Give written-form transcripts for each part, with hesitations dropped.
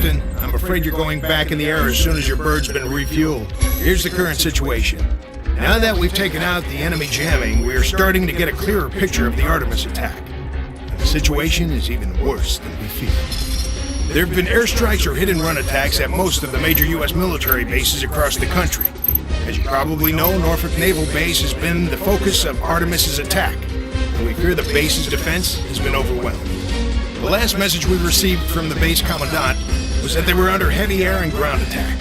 Captain. I'm afraid you're going back in the air as soon as your bird's been refueled. Here's the current situation. Now that we've taken out the enemy jamming, we are starting to get a clearer picture of the Artemis attack. And the situation is even worse than we feared. There have been airstrikes or hit-and-run attacks at most of the major U.S. military bases across the country. As you probably know, Norfolk Naval Base has been the focus of Artemis's attack, and we fear the base's defense has been overwhelmed. The last message we received from the base commandant was that they were under heavy air and ground attack.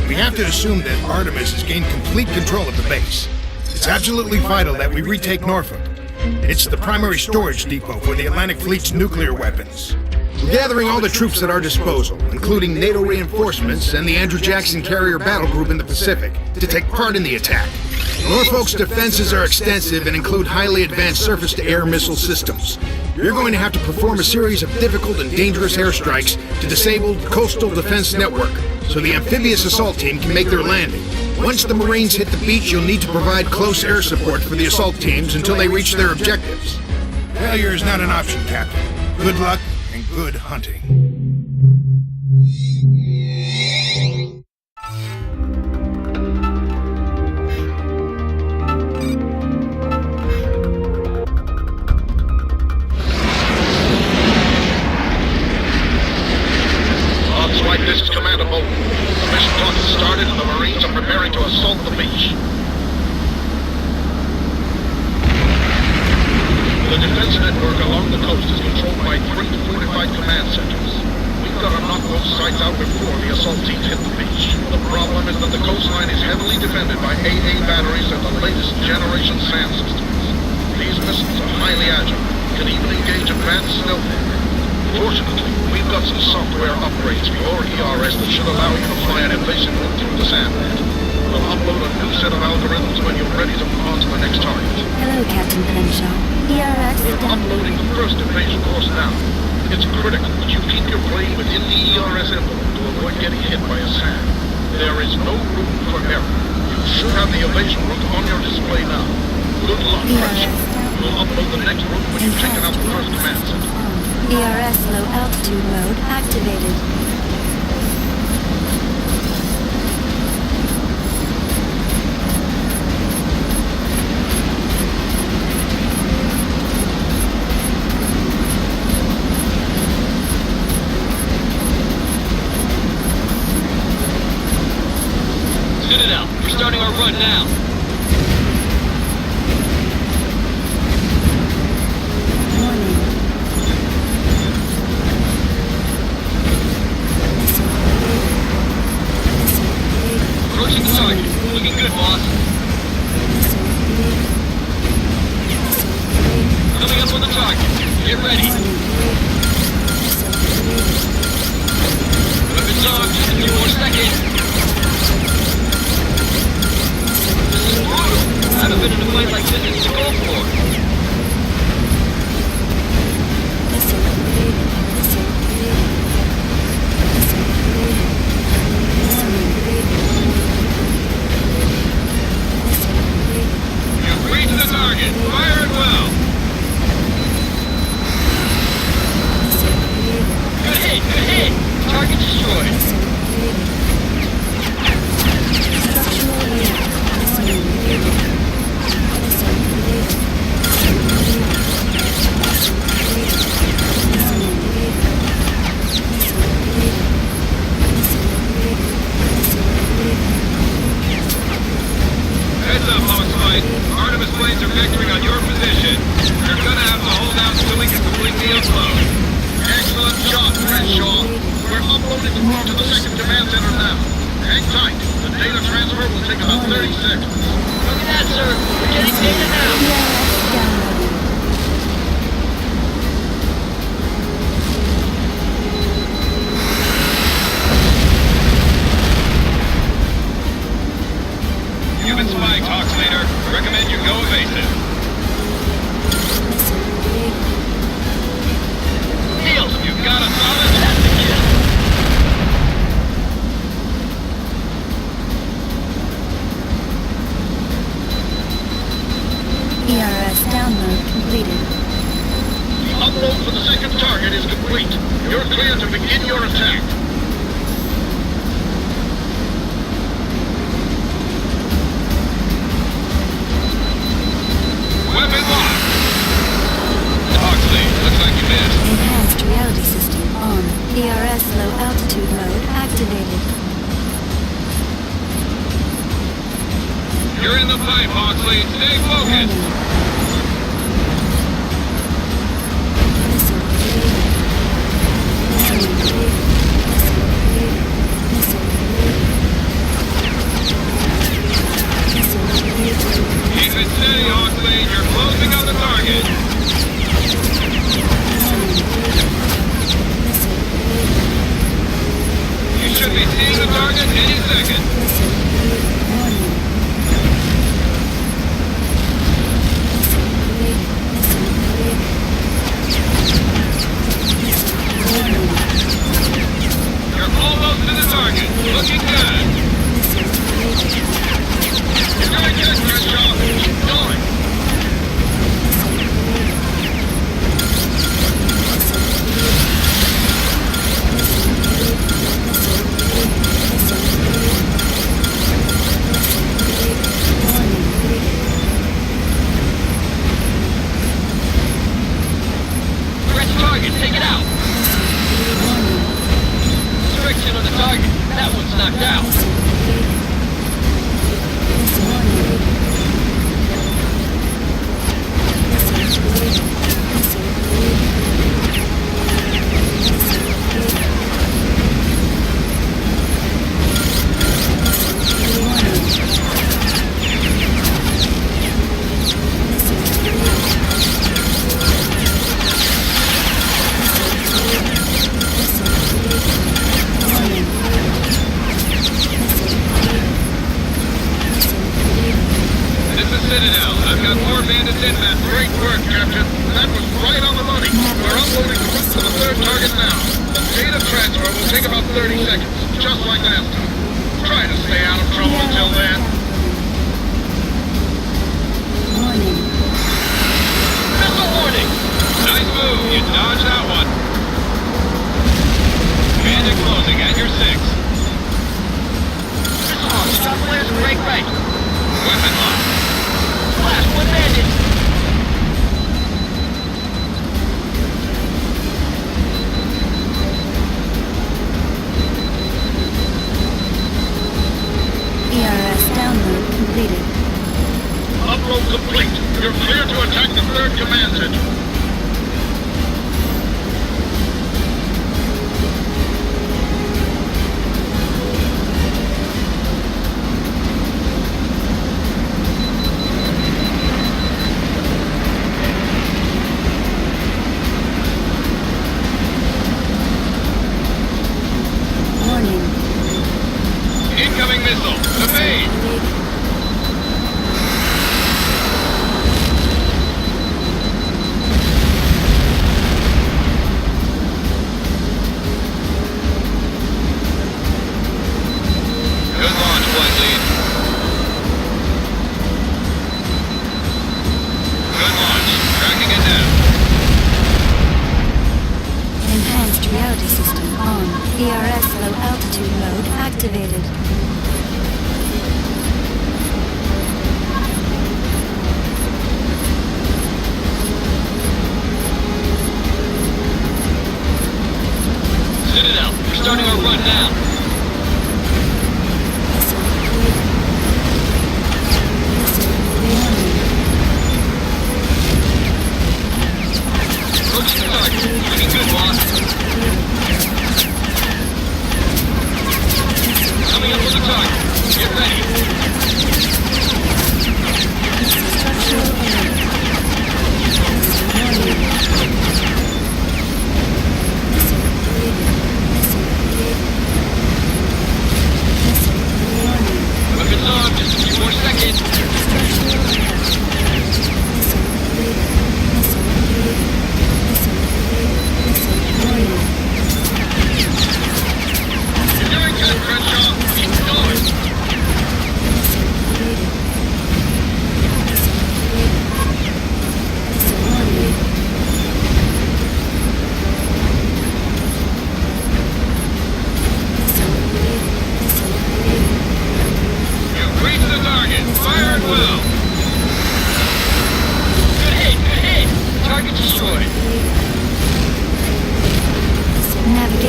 We have to assume that Artemis has gained complete control of the base. It's absolutely vital that we retake Norfolk. It's the primary storage depot for the Atlantic Fleet's nuclear weapons. We're gathering all the troops at our disposal, including NATO reinforcements and the Andrew Jackson Carrier Battle Group in the Pacific, to take part in the attack. Norfolk's defenses are extensive and include highly advanced surface-to-air missile systems. You're going to have to perform a series of difficult and dangerous airstrikes to disable the coastal defense network, so the amphibious assault team can make their landing. Once the Marines hit the beach, you'll need to provide close air support for the assault teams until they reach their objectives. Failure is not an option, Captain. Good luck and good hunting. This is Commander Bolton. The mission talk has started and the Marines are preparing to assault the beach. The defense network along the coast is controlled by 3 fortified command centers. We've got to knock those sites out before the assault teams hit the beach. The problem is that the coastline is heavily defended by AA batteries and the latest generation SAM systems. These missiles are highly agile, can even engage advanced stealth. Fortunately, we've got some software upgrades for your ERS that should allow you to fly an invasion route through the sand net. We'll upload a new set of algorithms when you're ready to move on to the next target. Hello, Captain Crenshaw. ERS We're uploading the first invasion course now. It's critical that you keep your plane within the ERS envelope to avoid getting hit by a SAM. There is no room for error. You should have the evasion route on your display now. Good luck, Crenshaw. We'll upload the next route when you've taken out the first command center. ERS low altitude mode activated. Send it out. We're starting our run now. Approaching the target. Looking good, boss. Coming up on the target. Get ready. Weapons on. Just a few more seconds. This is brutal. I haven't been in a fight like this in Gulf War. Reach the target. Fire it well. Good hit. Good hit. Target destroyed. Heads up, Hawkslight. Artemis planes are vectoring on your position. They're gonna have to hold out until we can complete the upload. Excellent job, Crenshaw. We're uploading the route to the second command center now. Hang tight. The data transfer will take about 30 seconds. Look at that, sir. We're getting data now. You've been spiked, Hawks leader. Recommend you go evasive. Niels, you got a solid test again. ERS download completed. The upload for the second target is complete. You're clear to begin your attack. ERS low altitude mode activated. You're in the pipe, Hawksley. Stay focused. Keep it steady, Hawksley. You're closing on the target. You should be seeing the target any second. You're almost to the target. Looking good. You're doing good, Crenshaw. Keep going. Threat's target. Take it out. Friction on the target. That one's knocked out. Citadel. I've got more bandits inbound. Great work, Captain. That was right on the money. We're uploading the route to the third target now. The data transfer will take about 30 seconds, just like last time. Try to stay out of trouble until then. Missile warning! Nice move. You dodged that one. Bandit closing at your 6. Missile launch. Stop flares and break right. Weapon lock. Flash, one bandit. ERS download completed. Upload complete. You're clear to attack the third command center. Incoming missile. Evade. Good launch, flight lead. Good launch. Tracking it now. Enhanced reality system on. ERS low altitude mode activated. Citadel, we're starting our run now. Approaching the target. Looking good, boss. Coming up on the target. Get ready. Structural alert. Weapons on, just a few more seconds. You're doing good, Crenshaw. Keep going.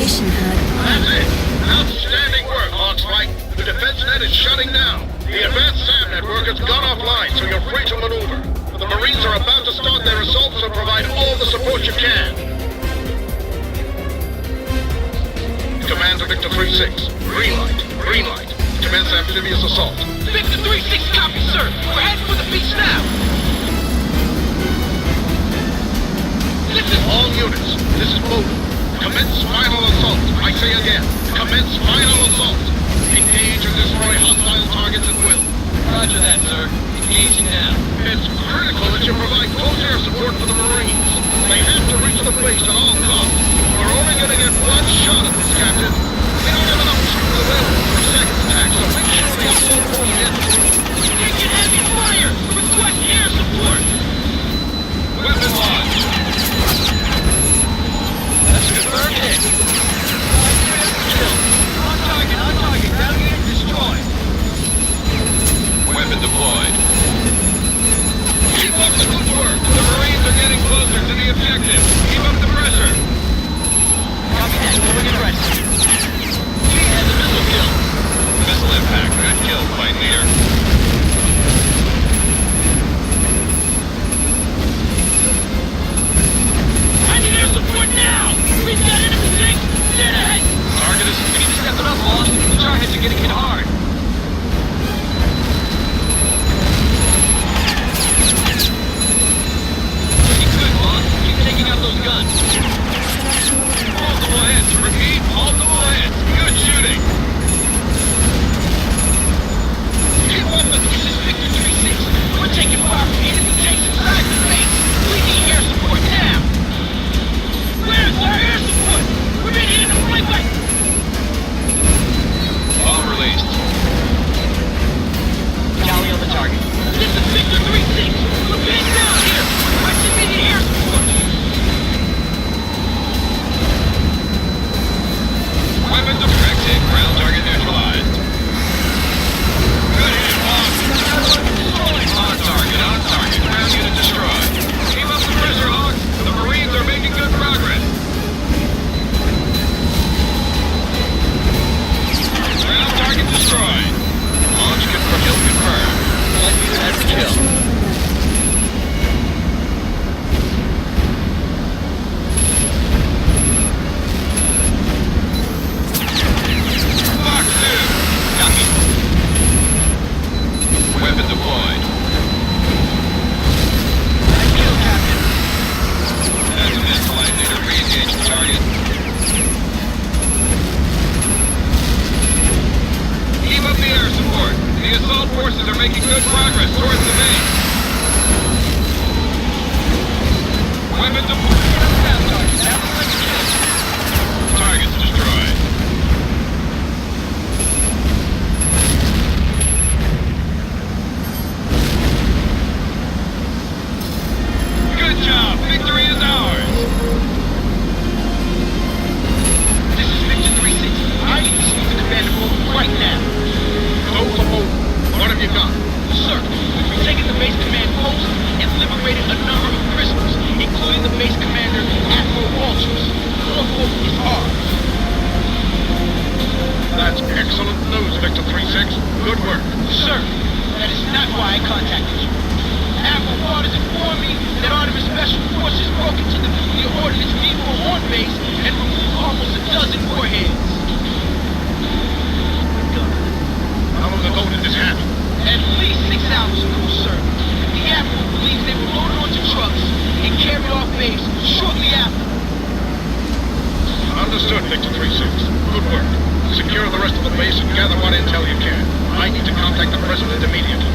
communication HUD That's on. it. Outstanding work, Hawkslight. The defense net is shutting down. The advanced SAM network has gone offline, so you're free to maneuver. The Marines are about to start their assault, so provide all the support you can. Command to Victor 3-6. Green light. Green light. Commence amphibious assault. Victor 3-6, copy, sir. We're heading for the beach now. Listen, all units. This is Moden. Commence final assault. I say again. Commence final assault. Engage and destroy hostile targets at will. Roger that, sir. Engaging now. It's critical that you provide close air support for the Marines. They have to reach the base at all costs. We're only going to get one shot at this, Captain. We don't have enough troops available for a second attack, so make sure the assault won't hit. Taking heavy fire! Request air support! Weapon launched. That's the third hit. On target, on target. Ground unit destroyed. Weapon deployed. Keep up the good work. The Marines are getting closer to the objective. Keep up the pressure. Copy that. Going in right. He has a missile kill. Missile impact. Good kill. Quite near. I need air support now! We've got enemy tanks dead ahead! Target is... We need to step it up, boss. The targets are getting hit hard. Looking good, boss. Keep taking out those guns. Multiple hits. Repeat, multiple hits. Good shooting. Keep up the... This is Victor 3-6. We're taking fire from enemy tanks inside the base. We need air support now. Where's our air support? We're being hit in the flank by... Bomb released. Tally on the target. This is Victor 3-6. We're pinned down here. Requesting immediate air support. Weapons directed. Ground target neutralized. Good hit, boss. On target, on target. Ground unit destroyed. Keep up the pressure, Hawks. The Marines are making good progress. Ground target destroyed. Launch kill confirmed. Flight leader has the kill. Fox 2. Copy. Weapon deployed. Nice kill, Captain. That's an flight leader. Re-engage the target. Keep up the air support. The assault forces are making good progress towards the base. Weapon deployed. Targets destroyed. Good job. Victory is ours. This is Victor 3-6. I need to see the commander post right now. Go for Moden. What have you got? Sir, we've taken the base command post and liberated a number of prisoners, including the base commander, Admiral Walters. Norfolk is ours. That's excellent news, Victor 3-6. Good work. Sir, that is not why I contacted you. Admiral Walters informed me that Artemis Special Forces broke into the nuclear ordnance depot on base and removed almost a dozen warheads. How long ago did this happen? At least 6 hours ago, sir. The Admiral believes they were loaded onto trucks and carried off base shortly after. Understood, Victor 3-6. Good work. Secure the rest of the base and gather what intel you can. I need to contact the President immediately.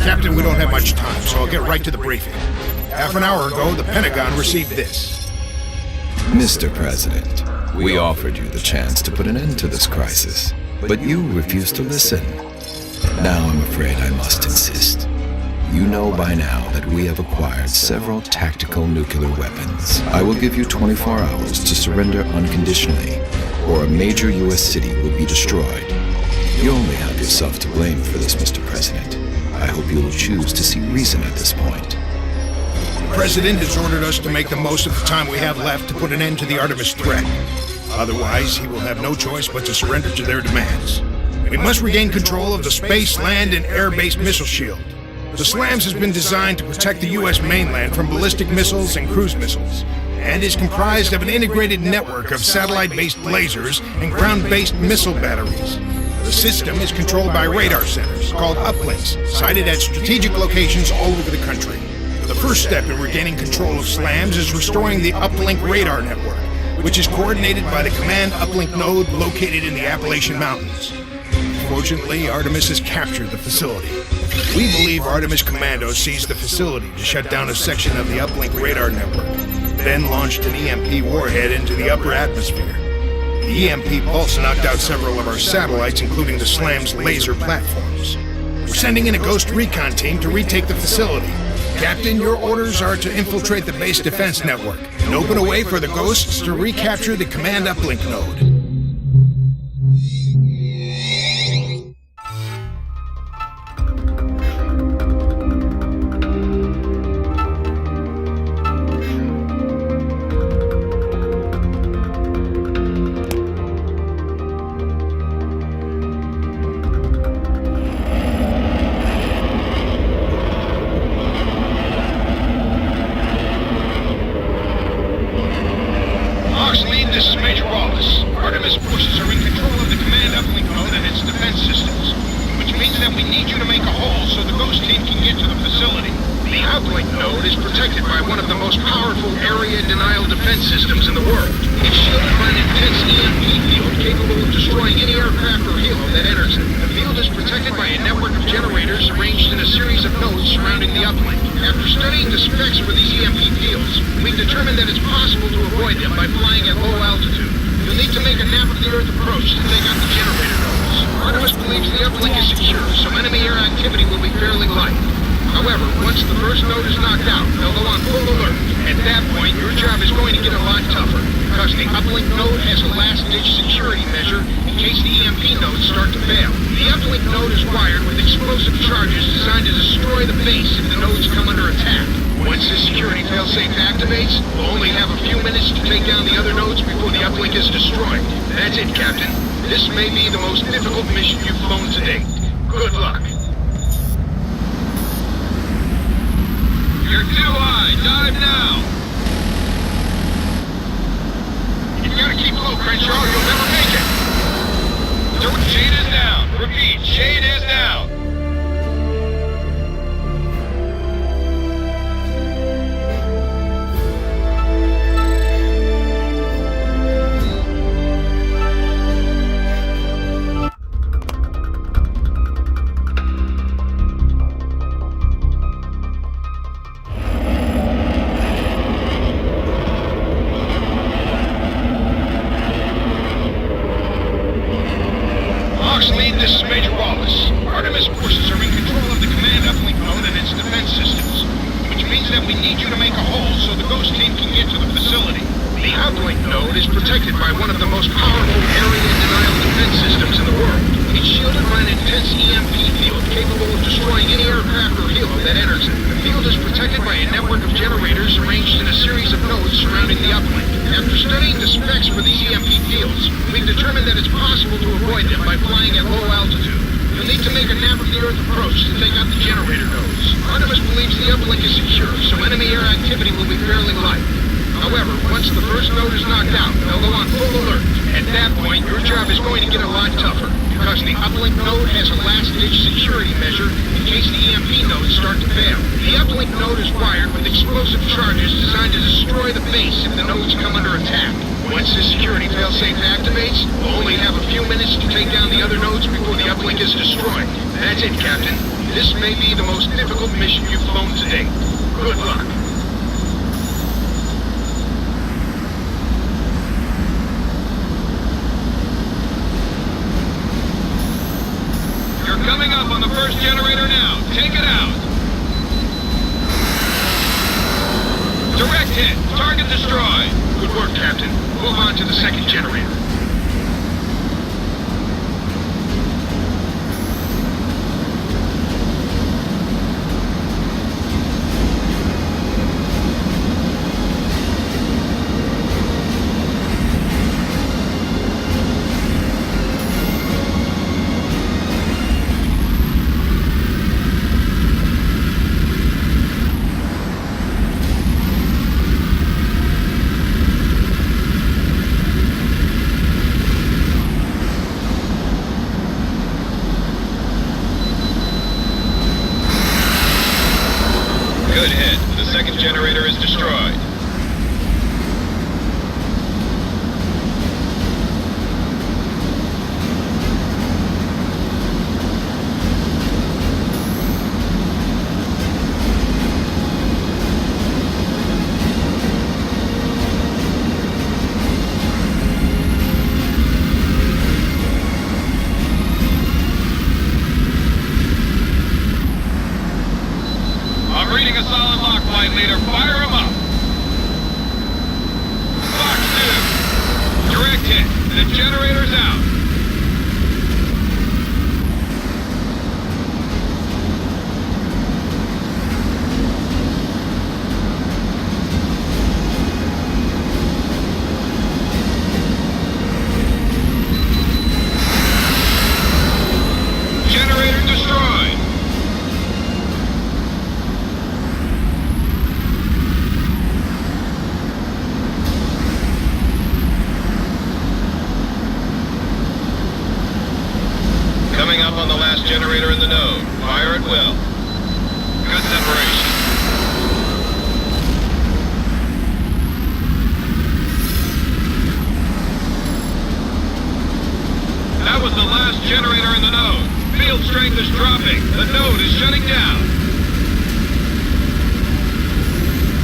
Captain, we don't have much time, so I'll get right to the briefing. Half an hour ago, the Pentagon received this. Mr. President, we offered you the chance to put an end to this crisis, but you refused to listen. Now I'm afraid I must insist. You know by now that we have acquired several tactical nuclear weapons. I will give you 24 hours to surrender unconditionally, or a major U.S. city will be destroyed. You only have yourself to blame for this, Mr. President. I hope you will choose to see reason at this point. The President has ordered us to make the most of the time we have left to put an end to the Artemis threat. Otherwise, he will have no choice but to surrender to their demands. We must regain control of the space, land, and air-based missile shield. The SLAMS has been designed to protect the U.S. mainland from ballistic missiles and cruise missiles, and is comprised of an integrated network of satellite-based lasers and ground-based missile batteries. The system is controlled by radar centers called uplinks, sited at strategic locations all over the country. The first step in regaining control of SLAMS is restoring the uplink radar network, which is coordinated by the command uplink node located in the Appalachian Mountains. Fortunately, Artemis has captured the facility. We believe Artemis Commando seized the facility to shut down a section of the uplink radar network, then launched an EMP warhead into the upper atmosphere. The EMP pulse knocked out several of our satellites, including the SLAM's laser platforms. We're sending in a ghost recon team to retake the facility. Captain, your orders are to infiltrate the base defense network and open a way for the ghosts to recapture the command uplink node. That's it, Captain. This may be the most difficult mission you've flown to date. Good luck. Direct hit. Target destroyed. Good work, Captain. Move on to the second generator. Good hit. The second generator is destroyed. I'm reading a solid lock, flight leader. Fire him up. Fox 2. Direct hit. The generator's out. Generator destroyed. Coming up on the last generator in the node. Fire at will. Good separation. That was the last generator in the node. Field strength is dropping. The node is shutting down.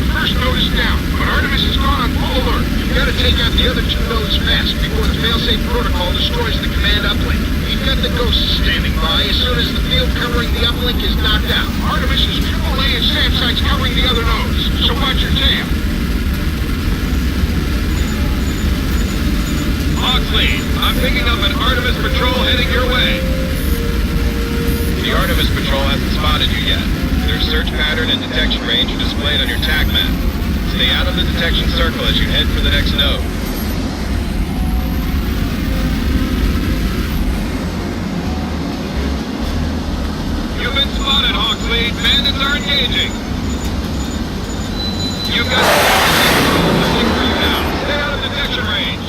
The first node is down, but Artemis has gone on full alert. You've got to take out the other two nodes fast before the failsafe protocol destroys the command uplink. We've got the ghosts standing by as soon as the field covering the uplink is knocked out. Artemis is AAA and SAM sites covering the other nodes, so watch your tail. Oxley, I'm picking up an Artemis patrol heading your way. The Artemis patrol hasn't spotted you yet. Their search pattern and detection range are displayed on your TAC map. Stay out of the detection circle as you head for the next node. You've been spotted, Hawksley. Bandits are engaging. You've got looking for you now. Stay out of detection range.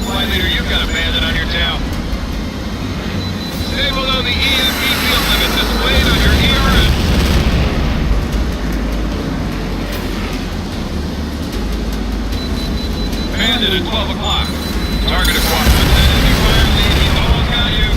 Flight leader, you've got a bandit on your tail. Stay below the EMP field limit displayed on your ERS. Bandit at 12 o'clock. Target acquired. Enemy fire lead. He's almost got you.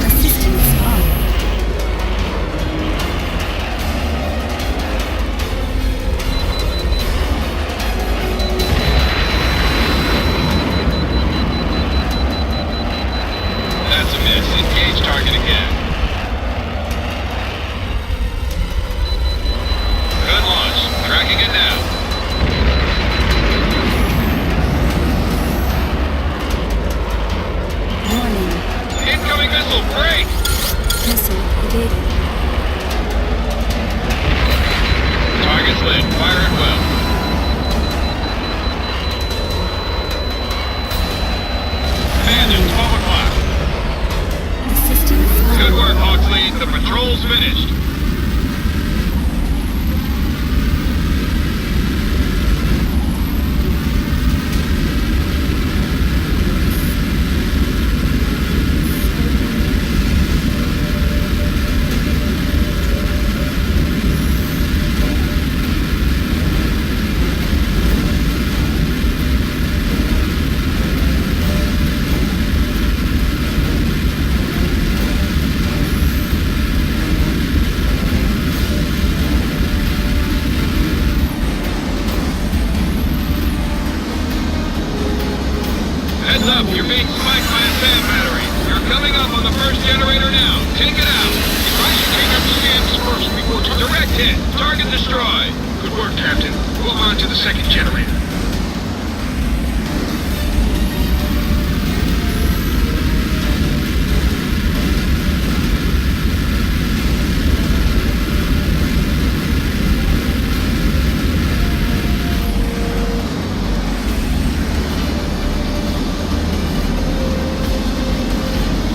Assistance on. being spiked by a SAM battery. You're coming up on the first generator now. Take it out. I should take out the SAMs first before Direct hit. Target destroyed. Good work, Captain. Move on to the second generator.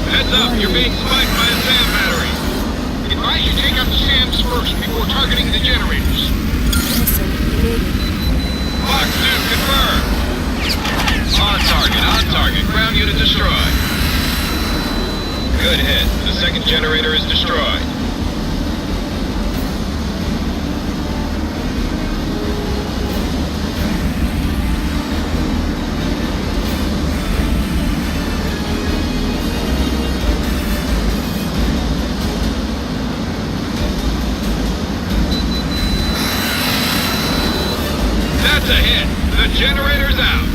Heads up, you're being spiked by a SAM battery. I should take out the SAMs first before targeting the generators. Missile evaded. Fox 2, confirm. On target. Ground unit destroyed. Good hit. The second generator is destroyed. That's a hit. The generator's out.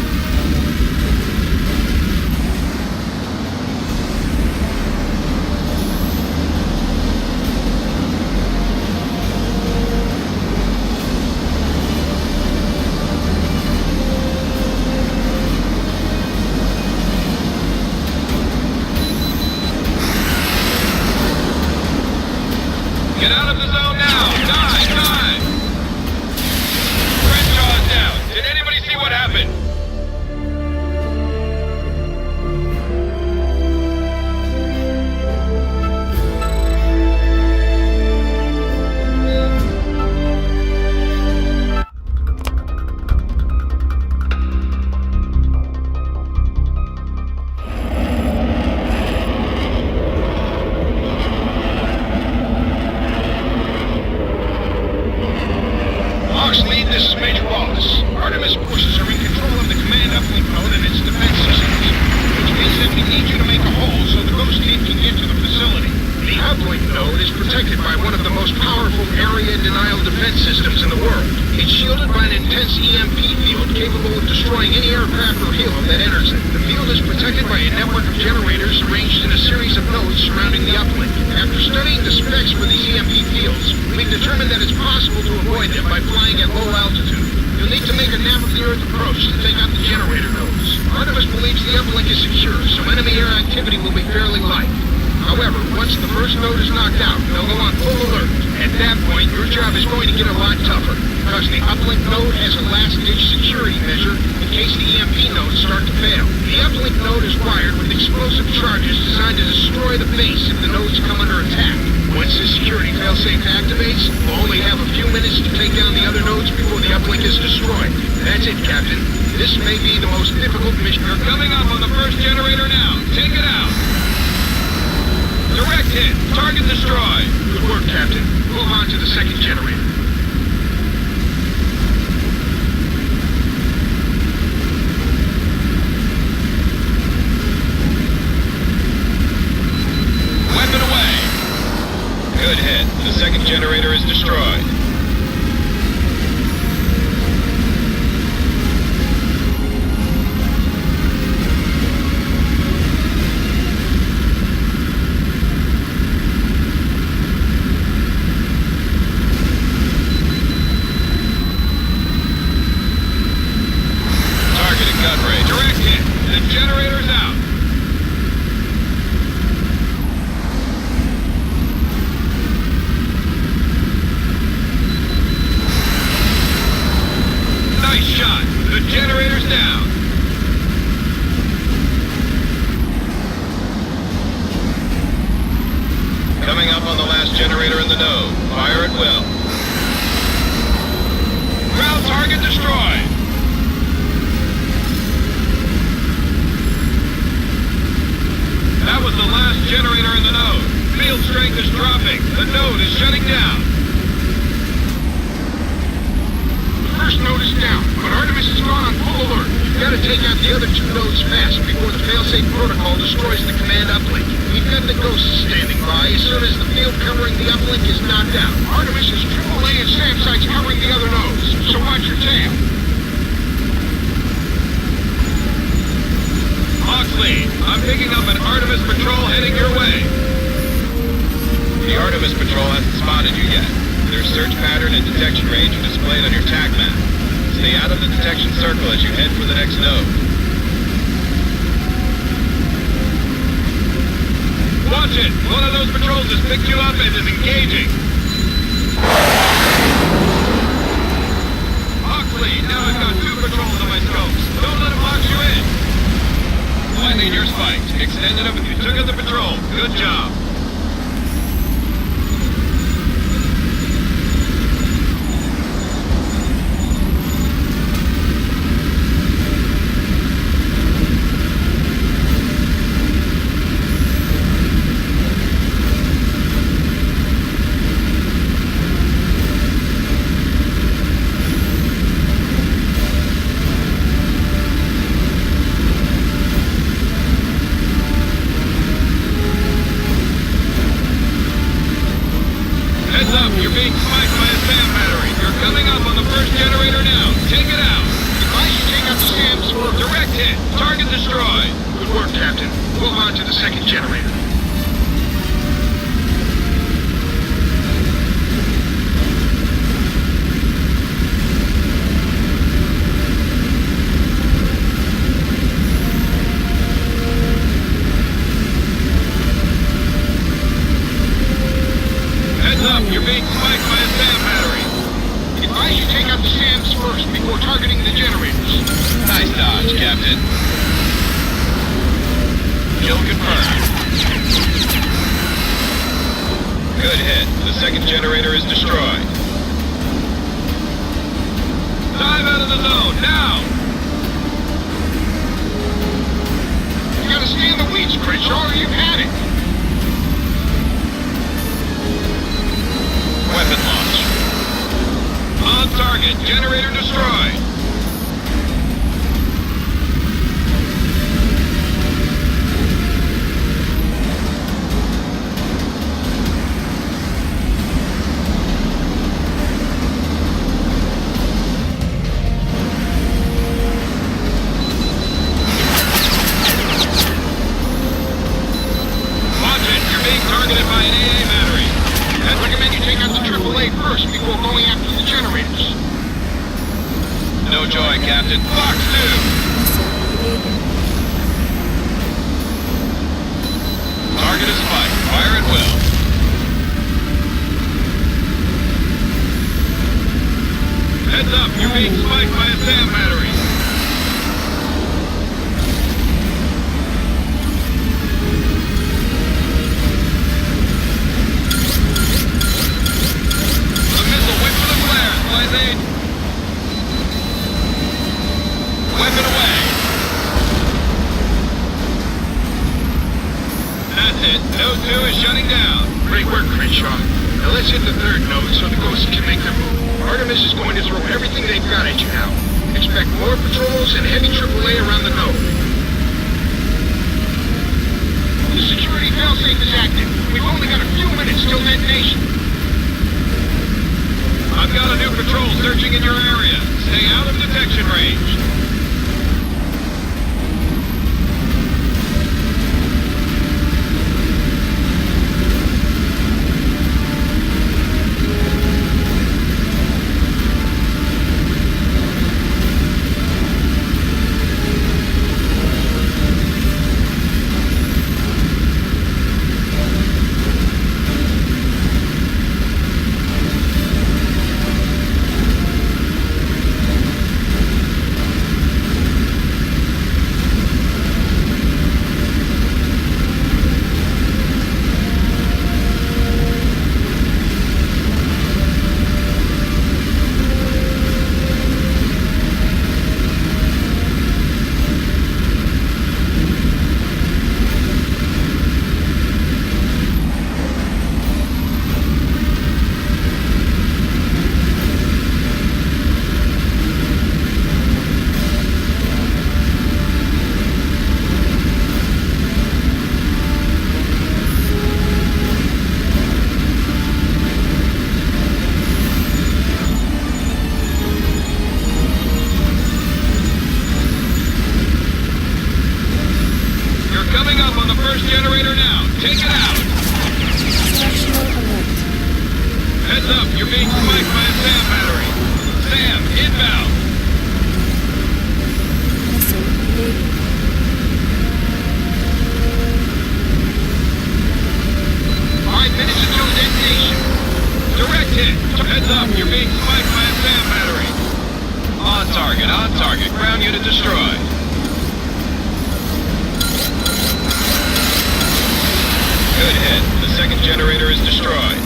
Get out of the zone now! Die! Crenshaw's down. Did anybody see what happened? Oxley, this is Major Wallace. Artemis forces are in control of the command uplink node and its defense systems, which means that we need you to make a hole so the Ghost team can get to the facility. The uplink node is protected by one of the most powerful area denial defense systems in the world. It's shielded by an intense EMP field capable of destroying any aircraft or helo that enters it. The field is protected by a network of generators arranged in a series of nodes surrounding the uplink. After studying the specs for these EMP fields, we've determined that it's possible to avoid them by flying at low altitude. You'll need to make a nap-of-the-earth approach to take out the generator nodes. Artemis believes the uplink is secure, so enemy air activity will be fairly light. However, once the first node is knocked out, they'll go on full alert. At that point, your job is going to get a lot tougher, because the uplink node has a last-ditch security measure in case the EMP nodes start to fail. The uplink node is wired with explosive charges designed to destroy the base if the nodes come under attack. Once the security failsafe activates, we'll only have a few minutes to take down the other nodes before the uplink is destroyed. That's it, Captain. This may be the most difficult mission. You're coming up on the first generator now. Take it out. Direct hit. Target destroyed. Good work, Captain. Move on to the second generator. Weapon away. Good hit. The second generator is destroyed. Direct hit. The generator's out. Nice shot. The generator's down. Coming up on the last generator in the node. Fire at will. Ground target destroyed. That was the last generator in the node. Field strength is dropping. The node is shutting down. The first node is down, but Artemis has gone on full alert. You've got to take out the other two nodes fast before the failsafe protocol destroys the command uplink. We've got the Ghosts standing by as soon as the field covering the uplink is knocked out. Artemis has AAA and SAM sites covering the other nodes, so watch your tail. Oxley, protection circle as you head for the next node. Watch it! One of those patrols has picked you up and is engaging. Oxley, now I've got 2 patrols on my scopes. Don't let them box you in. Lightning, you're spiked. Extended up if you took out the patrol. Good job. Heads up, you're being spiked by a SAM battery. SAM, inbound. target, on target. Ground unit destroyed. Good hit. The second generator is destroyed.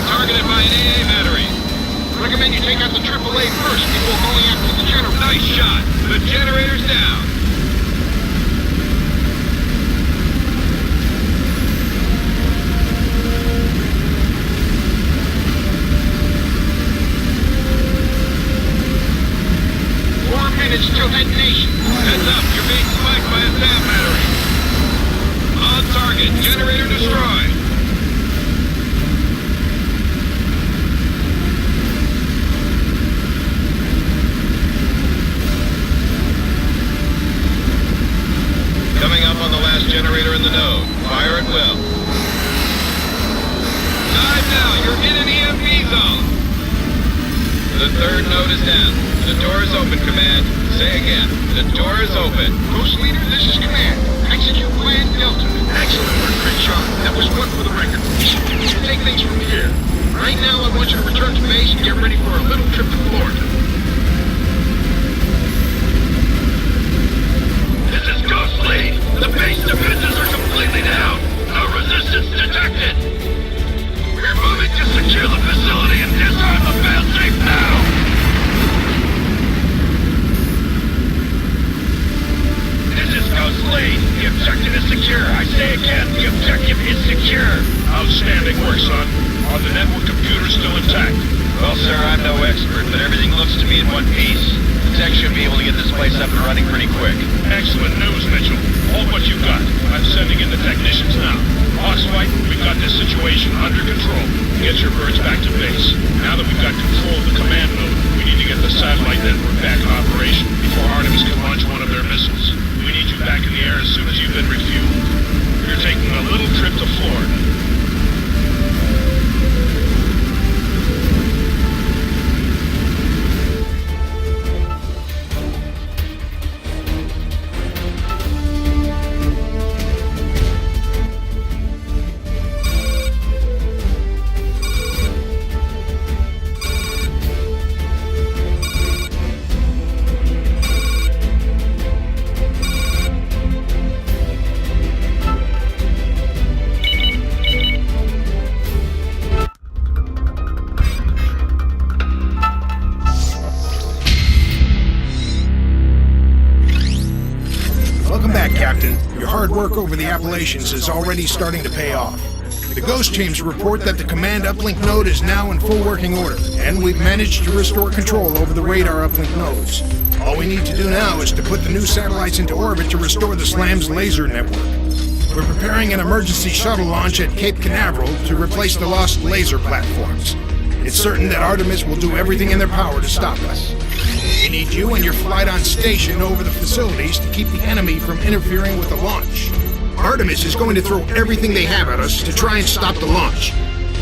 Targeted by an AA battery. Recommend you take out the AAA first before going after the generator. Nice shot. The generator's down. Four minutes till detonation. Heads up, you're being flanked by a SAM battery. On target. Generator destroyed. Coming up on the last generator in the node. Fire at will. Dive now. You're in an EMP zone. The third node is down. The door is open, Command. Say again. The door is open. Ghost Leader, this is Command. Execute Plan Delta. Excellent work, Crenshaw. That was one for the record. Take things from here. Right now, I want you to return to base and get ready for a little trip to Florida. This is Ghost Lead. The base defenses are completely down. No resistance detected. We're moving to secure the facility and disarm the failsafe now. This is Ghost Lead. The objective is secure. I say again, the objective is secure. Outstanding work, son. Are the network computers still intact? Well, sir, I'm no expert, but everything looks to be in one piece. The tech should be able to get this place up and running pretty quick. Excellent news, Mitchell. Hold what you got. I'm sending in the technicians now. Hawkslight, we've got this situation under control. Get your birds back to base. Now that we've got control of the command node, we need to get the satellite network back in operation before Artemis can launch one of their missiles. We need you back in the air as soon as you've been refueled. You're taking a little trip to Florida. Work over the Appalachians is already starting to pay off. The Ghost teams report that the command uplink node is now in full working order, and we've managed to restore control over the radar uplink nodes. All we need to do now is to put the new satellites into orbit to restore the SLAM's laser network. We're preparing an emergency shuttle launch at Cape Canaveral to replace the lost laser platforms. It's certain that Artemis will do everything in their power to stop us. We need you and your flight on station over the facilities to keep the enemy from interfering with the launch. Artemis is going to throw everything they have at us to try and stop the launch.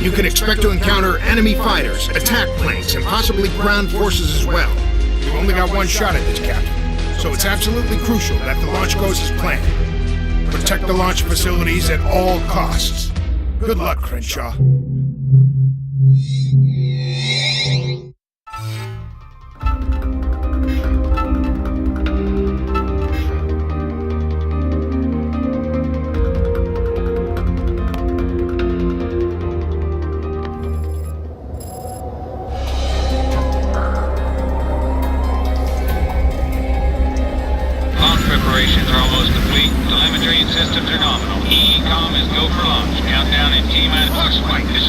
You can expect to encounter enemy fighters, attack planes, and possibly ground forces as well. We've only got one shot at this, Captain, so it's absolutely crucial that the launch goes as planned. Protect the launch facilities at all costs. Good luck, Crenshaw. Preparations are almost complete. Telemetry and systems are nominal. EECOM is go for launch. Countdown in T-minus. Hawkslight, this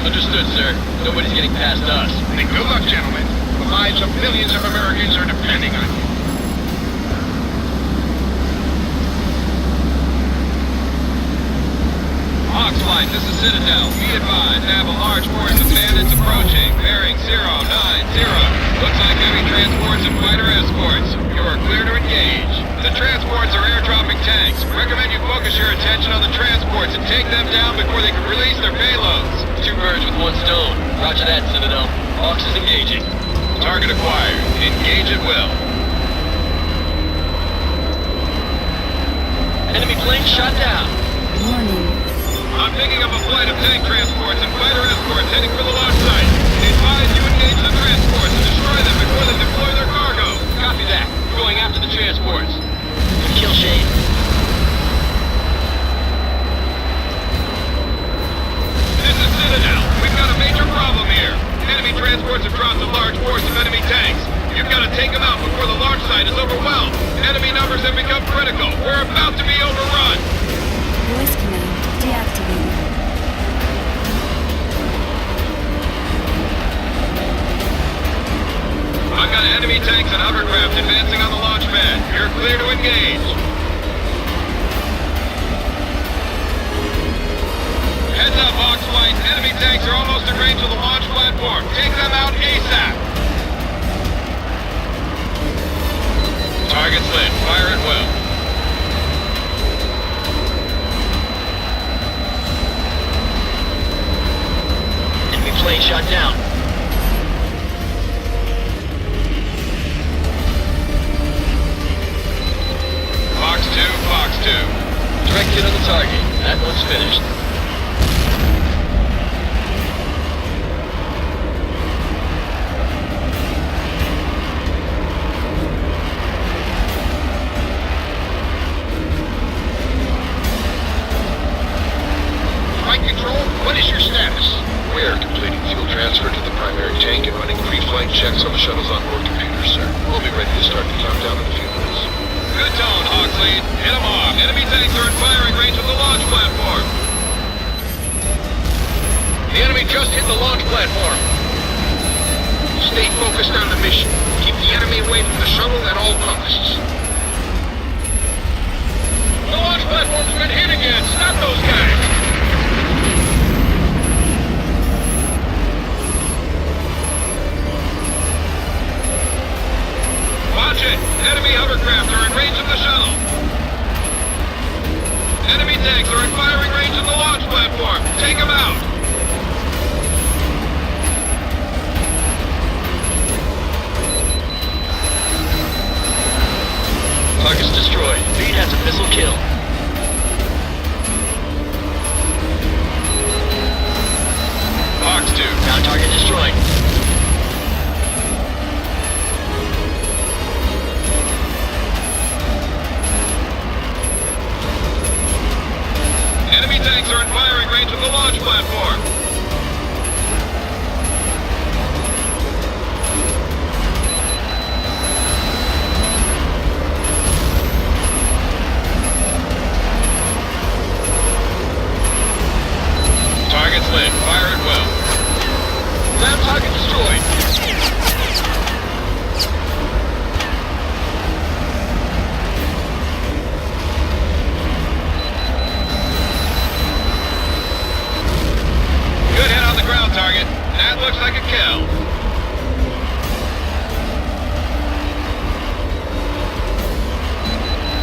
Understood, sir. Nobody's getting past us. Then good luck, gentlemen. The lives of millions of Americans are depending on you. Hawks Flight, this is Citadel. Be advised, I have a large force of bandits approaching. Bearing 090. Looks like heavy transports and fighter escorts. You are clear to engage. The transports are airdropping tanks. Recommend you focus your attention on the transports and take them down before they can release their payloads. 2 birds with 1 stone. Roger that, Citadel. Hawks is engaging. Target acquired. Engage at will. Enemy plane shot down. Warning. I'm picking up a flight of tank transports and fighter escorts heading for the launch site. Advise you engage the transports and destroy them before they deploy their cargo. Copy that. Going after the transports. Kill Shade. This is Citadel. We've got a major problem here. Enemy transports have dropped a large force of enemy tanks. You've got to take them out before the launch site is overwhelmed. Enemy numbers have become critical. We're about to be overrun. Voice command deactivated. I've got enemy tanks and hovercraft advancing on the launch pad. You're clear to engage. Heads up, Hawks Flight. Enemy tanks are almost in range of the launch platform. Take them out ASAP. Target's lit. Fire at will. Enemy plane shot down. Fox 2, Fox 2. Direct hit on the target. That one's finished. Flight control, what is your status? We are completing fuel transfer to the primary tank and running pre-flight checks on the shuttle's onboard computers, sir. We'll be ready to start the countdown in a few minutes. Good tone, Hawksley. Hit them off. Enemy tanks are in firing range of the launch platform. The enemy just hit the launch platform. Stay focused on the mission. Keep the enemy away from the shuttle at all costs. The launch platform's been hit again. Stop those guys. Watch it! Enemy hovercraft are in range of the shuttle. Enemy tanks are in firing range of the launch platform. Take them out. Target's destroyed. Beat has a missile kill. Fox 2. Now target destroyed. Enemy tanks are in firing range of the launch platform. Target's lit. Fire at will. Ground target destroyed. Good hit on the ground target. That looks like a kill.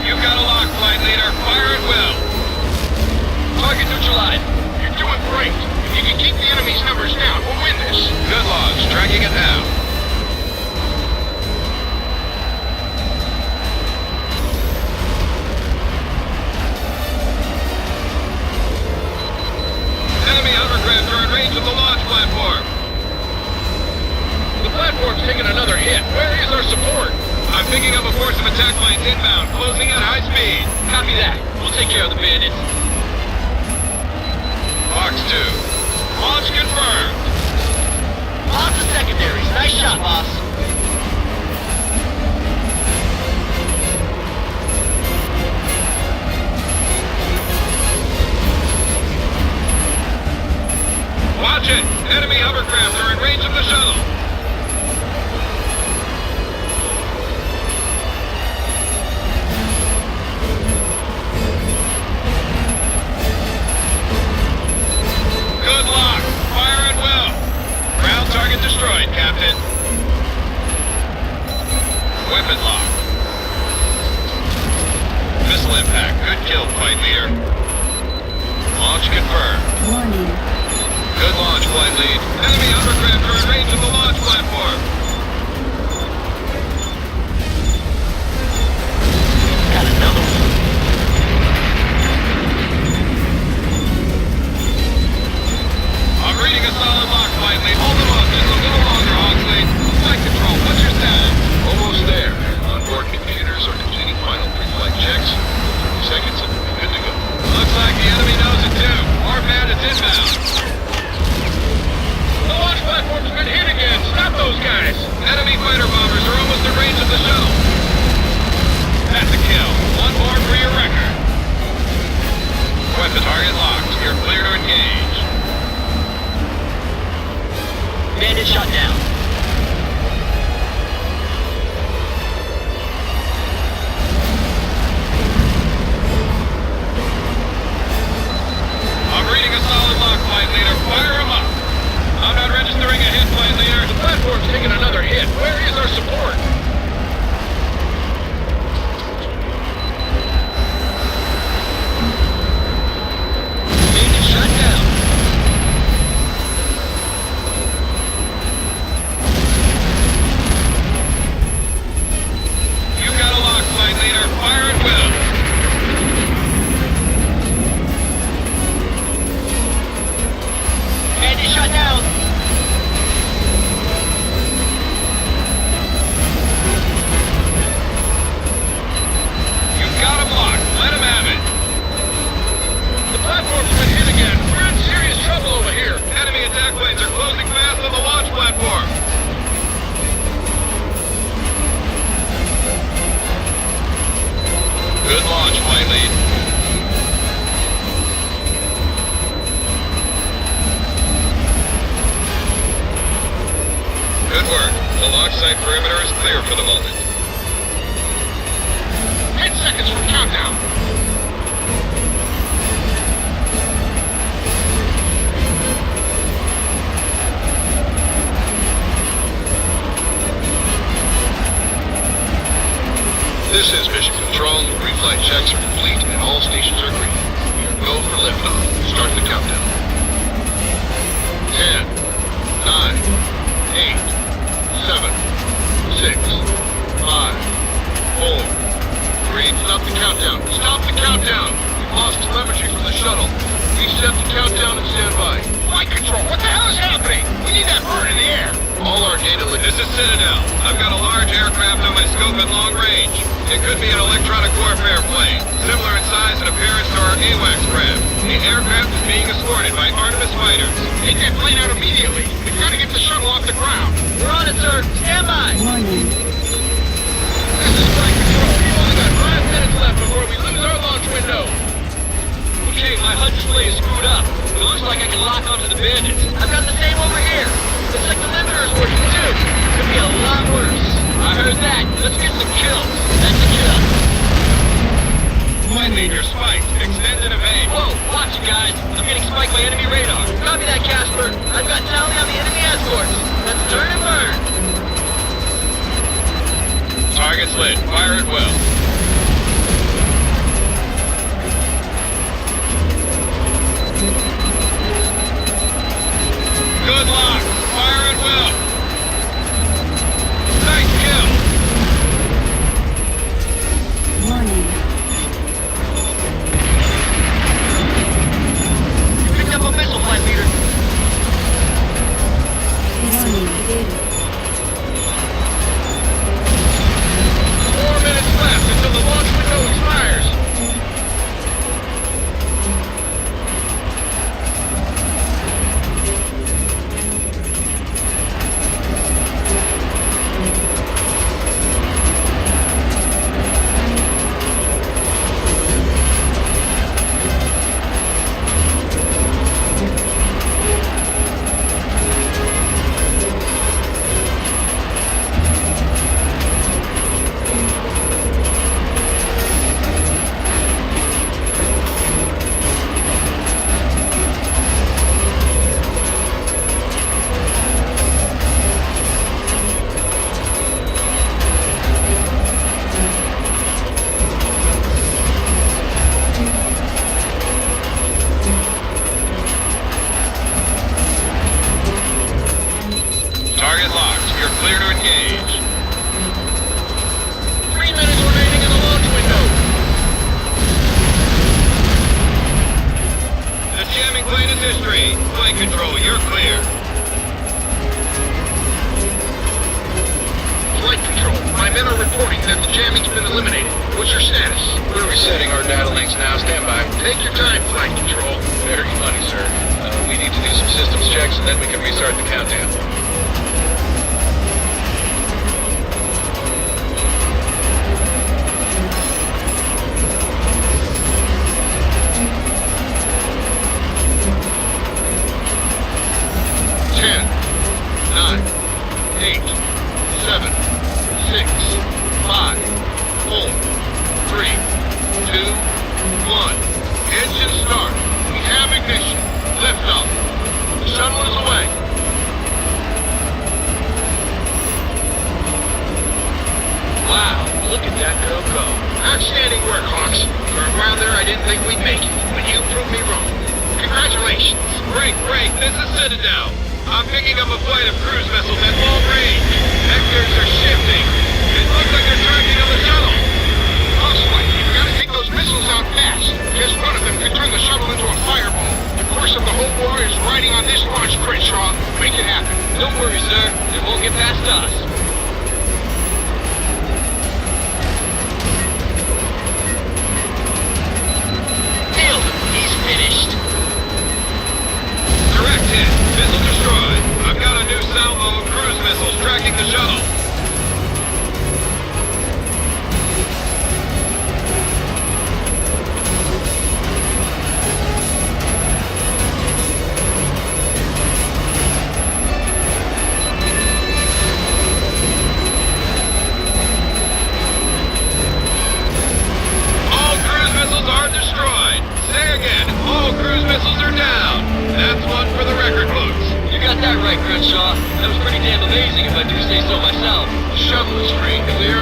You've got a lock, flight leader. Fire at will. Target neutralized. You're doing great. If you can keep the enemy's numbers down, we'll win this. Good logs. Tracking it now. Enemy hovercraft are in range of the launch platform. The platform's taking another hit. Where is our support? I'm picking up a force of attack planes inbound, closing at high speed. Copy that. We'll take care of the bandits. Fox 2. Launch confirmed. Lots of secondaries. Nice shot, boss. Watch Watch it! Enemy hovercraft are in range of the shuttle! Good lock! Fire at will! Ground target destroyed, Captain. Weapon lock. Missile impact. Good kill, flight leader. Launch confirmed. Warning. Good launch, flight lead. Enemy hovercraft are in range of the launch platform. Got another one. I'm reading a solid lock, flight lead. Hold them up just a little longer, Hawksley. Flight control, what's your status? Almost there. Onboard computers are completing final pre-flight checks. 30 seconds and we'll be good to go. Looks like the enemy knows it too. Our pad is inbound. The launch platform's been hit again. Stop those guys. Enemy fighter bombers are almost in range of the shuttle. That's a kill. One more for your record. Weapon target locked. You're clear to engage. Bandit shot down. I'm reading a solid lock, flight leader. Fire him up. I'm not registering a hit, flight leader. The platform's taking another hit. Where is our support? Bandit shot down. You got a lock, flight leader. Fire at will. Bandit shot down. You've got him locked. Let him have it. The platform's been hit again. We're in serious trouble over here. Enemy attack planes are closing fast on the launch platform. Good launch, flight lead. Good work. The launch site perimeter is clear for the moment. 10 seconds from countdown. This is Mission Control. Pre-flight checks are complete and all stations are green. We are go for liftoff. Start the countdown. 10, 9, 8, 7, 6, 5, 4, 3. Stop the countdown. Stop the countdown. We've lost telemetry from the shuttle. Reset the countdown and stand by. Flight control, what the hell is happening? We need that bird in the air. All our data This is Citadel. I've got a large aircraft on my scope at long range. It could be an electronic warfare plane, similar in size and appearance to our H.A.W.X craft. The aircraft is being escorted by Artemis fighters. Take that plane out immediately. We've got to get the shuttle off the ground. We're on it, sir. Stand by. Warning. This is flight control. We've only got 5 minutes left before we lose our launch window. Okay, my HUD display is screwed up. It looks like I can lock onto the bandits. I've got the same over here. Looks like the limiter's working too. Could be a lot worse. I heard that. Let's get some kills. That's a kill. Flight lead, you're spiked. Extend and evade. Whoa, watch it, guys. I'm getting spiked by enemy radar. Copy that, Casper. I've got tally on the enemy escorts. Let's turn and burn. Target's lit. Fire at will. Good lock. Fire at will. Nice kill. Warning. You picked up a missile, flight leader. Warning. 4 minutes left until the launch window expires. Clear to engage. 3 minutes remaining in the launch window. The jamming plane is history. Flight control, you're clear. Flight control. My men are reporting that the jamming's been eliminated. What's your status? We're resetting our data links now. Stand by. Take your time, flight control. Very funny, sir. We need to do some systems checks and then we can restart the countdown. Outstanding work, Hawks. For a while there, I didn't think we'd make it, but you proved me wrong. Congratulations. Break! This is Citadel. I'm picking up a flight of cruise missiles at long range. Vectors are shifting. It looks like they're tracking on the shuttle. Hawks flight, you've got to take those missiles out fast. Just one of them could turn the shuttle into a fireball. The course of the whole war is riding on this launch, Crenshaw. Make it happen. Don't worry, sir. It won't get past us. Finished. Direct hit. Missile destroyed. I've got a new salvo of cruise missiles tracking the shuttle. All cruise missiles are destroyed. Say again, all cruise missiles are down. That's one for the record books. You got that right, Crenshaw. That was pretty damn amazing if I do say so myself. The shuttle is free and clear.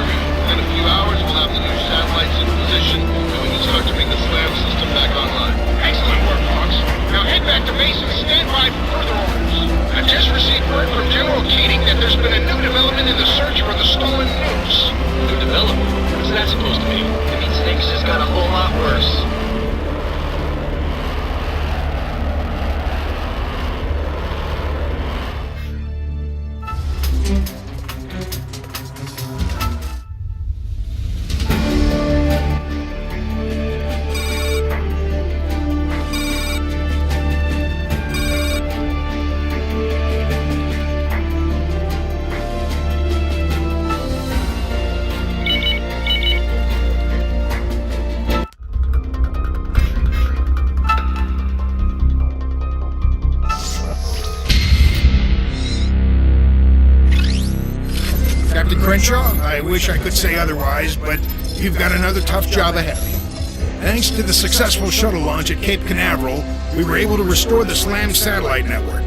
In a few hours, we'll have the new satellites in position, and we can start to bring the SLAM system back online. Excellent work, Hawks. Now head back to base and stand by for further orders. I've just received word from General Keating that there's been a new development in the search for the stolen nukes. New development? What's that supposed to mean? It means things just got a whole lot worse. Captain Crenshaw, I wish I could say otherwise, but you've got another tough job ahead of you. Thanks to the successful shuttle launch at Cape Canaveral, we were able to restore the SLAM satellite network.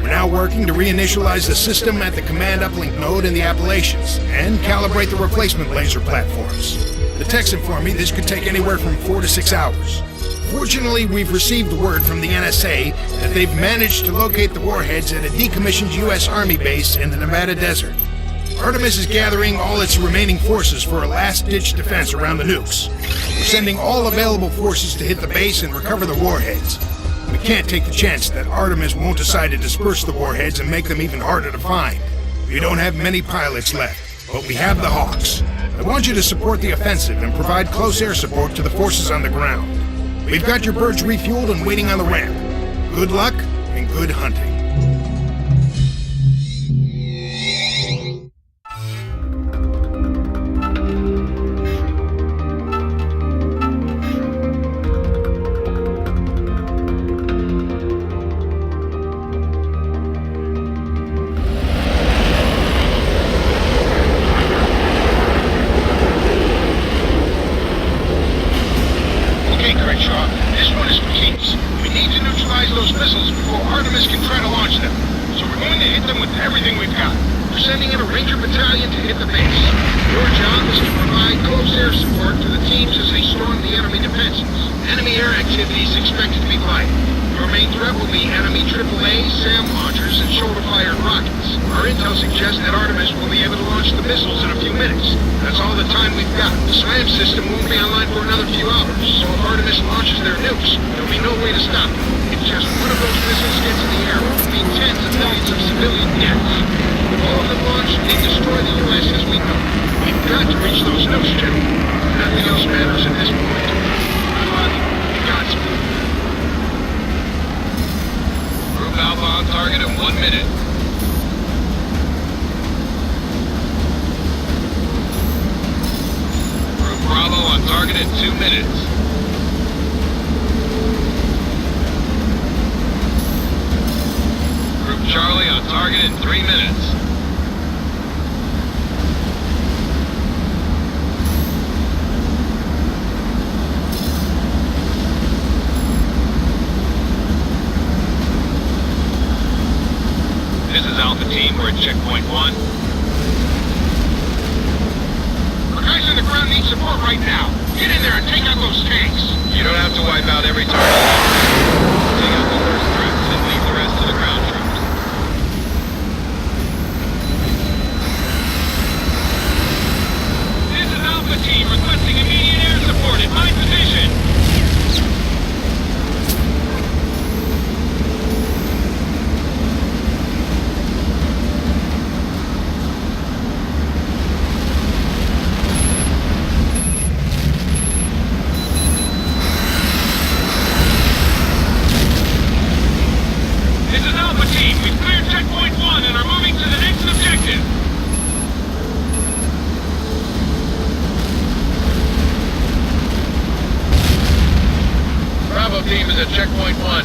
We're now working to reinitialize the system at the command uplink node in the Appalachians and calibrate the replacement laser platforms. The techs inform me this could take anywhere from 4 to 6 hours. Fortunately, we've received word from the NSA that they've managed to locate the warheads at a decommissioned U.S. Army base in the Nevada desert. Artemis is gathering all its remaining forces for a last-ditch defense around the nukes. We're sending all available forces to hit the base and recover the warheads. We can't take the chance that Artemis won't decide to disperse the warheads and make them even harder to find. We don't have many pilots left, but we have the Hawks. I want you to support the offensive and provide close air support to the forces on the ground. We've got your birds refueled and waiting on the ramp. Good luck and good hunting. suggest that Artemis will be able to launch the missiles in a few minutes. That's all the time we've got. The SLAM system won't be online for another few hours, so if Artemis launches their nukes, there'll be no way to stop it. If just one of those missiles gets in the air, it will mean tens of millions of civilian deaths. If all of them launch, they destroy the U.S. as we know it. We've got to reach those nukes, gentlemen. Nothing else matters at this point. Good luck. Godspeed. Group Alpha on target in 1 minute. Group Bravo on target in 2 minutes. Group Charlie on target in 3 minutes. This is Alpha Team, we're at checkpoint 1. Our guys on the ground need support right now. Get in there and take out those tanks. You don't have to wipe out every target. Take out the first troops and leave the rest to the ground troops. This is Alpha Team requesting immediate air support at my position. This is Alpha Team. We've cleared checkpoint 1 and are moving to the next objective. Bravo team is at checkpoint 1.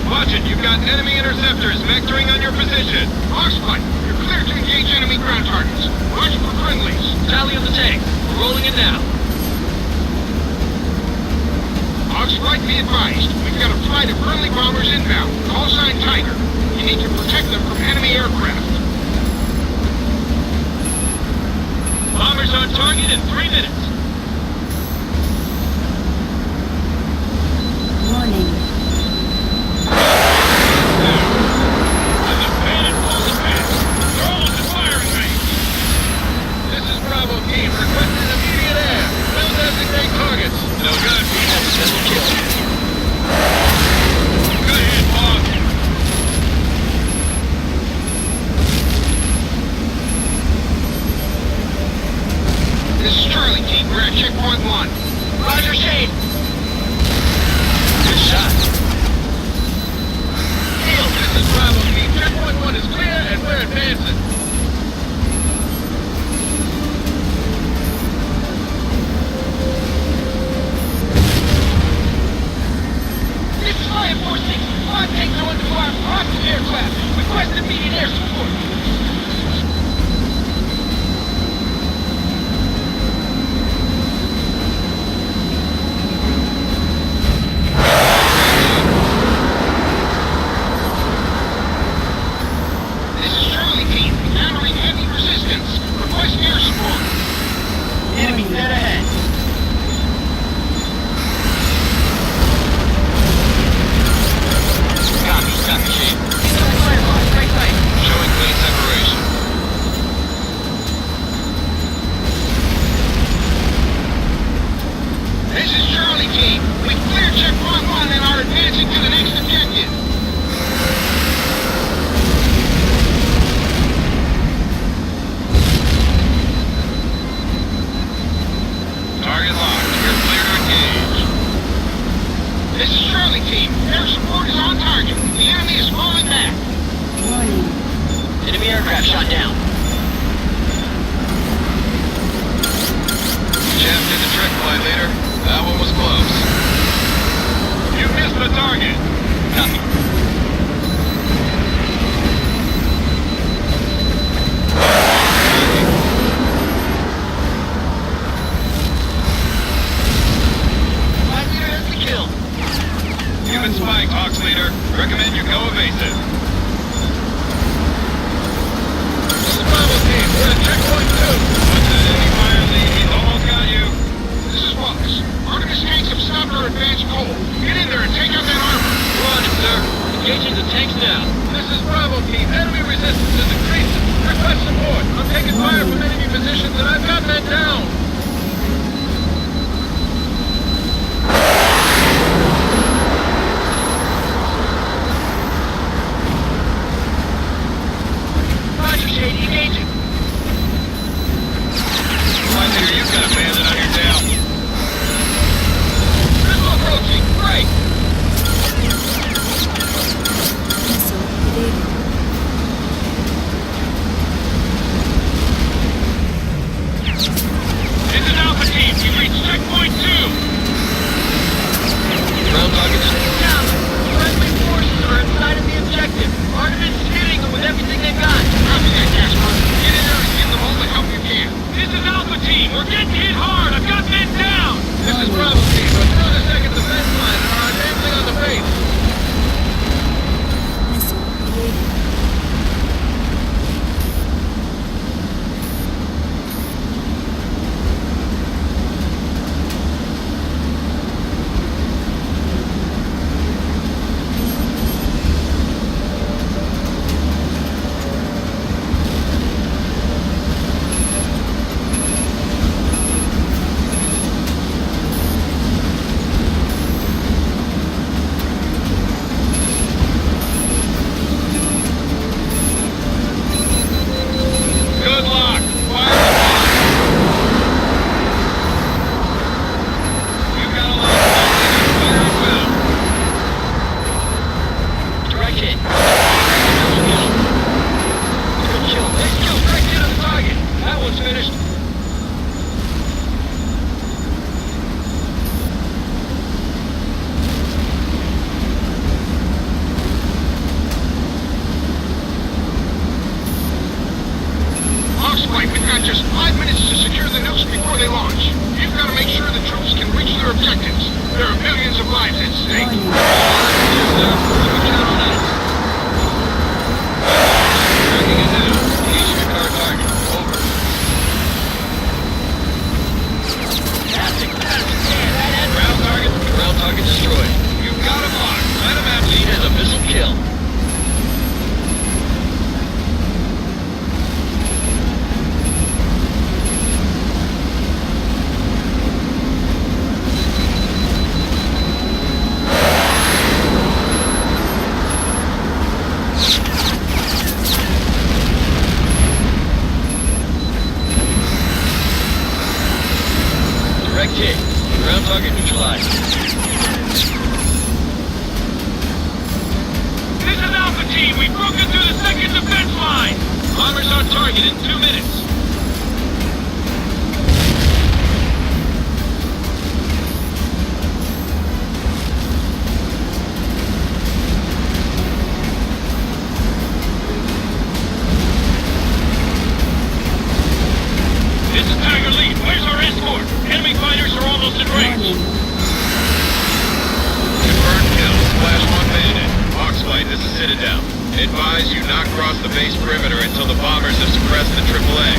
Watch it, you've got enemy interceptors vectoring on your position. Oxflight, you're clear to engage enemy ground targets. Watch for friendlies. Tally on the tank. We're rolling it now. Oxflight, be advised. We've got a flight of friendly bombers inbound. Call sign Tiger. You need to protect them from enemy aircraft. Bombers on target in 3 minutes. Warning. And the panic falls fast. They're almost at firing range. This is Bravo team requesting immediate air. We'll designate targets. No good. Go ahead, Bob. This is Charlie team. We're at checkpoint 1. Roger, Shane. Good shot. Neil, this is Bravo team. Checkpoint 1 is clear and we're advancing. This is Fire 4-6. 5 tanks are under fire from hostile aircraft. Request immediate air support. This is Charlie team. Encountering heavy resistance. Request air support. Enemy dead ahead. Copy, Shane. Right side. Showing clean separation. This is Charlie team. We've cleared checkpoint 1 and are advancing to the next objective. Target locked. You're clear to engage. This is Charlie team. Air support is on target. The enemy is falling back. Warning. Enemy aircraft shot down. Jammed in the trick flight leader. That one was close. You missed the target. Copy. Flight leader has been killed. You've been spiked, Hawks leader. Recommend you go evasive. This is Bravo team. We're at checkpoint 2. What's that enemy fire lead? He's almost got you. This is Fox. Artemis tanks have stopped our advanced goal. Get in there and take out that armor. We're on it, sir. Engaging the tanks now. This is is Bravo Team. Enemy resistance is increasing. Request support. I'm taking fire from enemy positions and I've got men down. Roger, Shady, engaging. I figure you've got a bandit on your tail. Missile approaching. Great. Missile evaded. This is Alpha Team. You've reached checkpoint 2. Ground targets down. Friendly forces are inside of the objective. Artemis is hitting them with everything they've got. Copy that, Jasper. Get in there and give them all the help you can. This is Alpha Team. We're getting hit hard. I've got men down. This is Bravo Team. We're through the second defense line and are advancing on the base. Missile evaded. Good luck. Fire the bomb. You've got a lot of fire. Fire it well. Direct hit. Good kill. Nice kill. Direct hit on the target. That one's finished. Oxflight, we've got just 5 minutes to secure the nukes before they launch. You've got to make sure the troops can reach their objectives. There are millions of lives at stake. Yes, sir. You can count on us. Tracking it down. Engaging your car target. Over. Fantastic. Yeah, Ground target destroyed. You've got him locked. Let him have lead as a missile kill. Direct hit. Ground target neutralized. This is Alpha Team. We've broken through the second defense line. Bombers on target in 2 minutes. This is Tiger Lead. Where's our escort? Enemy fighters are almost in range. Confirmed kill. Flash 1 bandit. Oxflight, this is Citadel. Advise you not cross the base perimeter until the bombers have suppressed the AAA.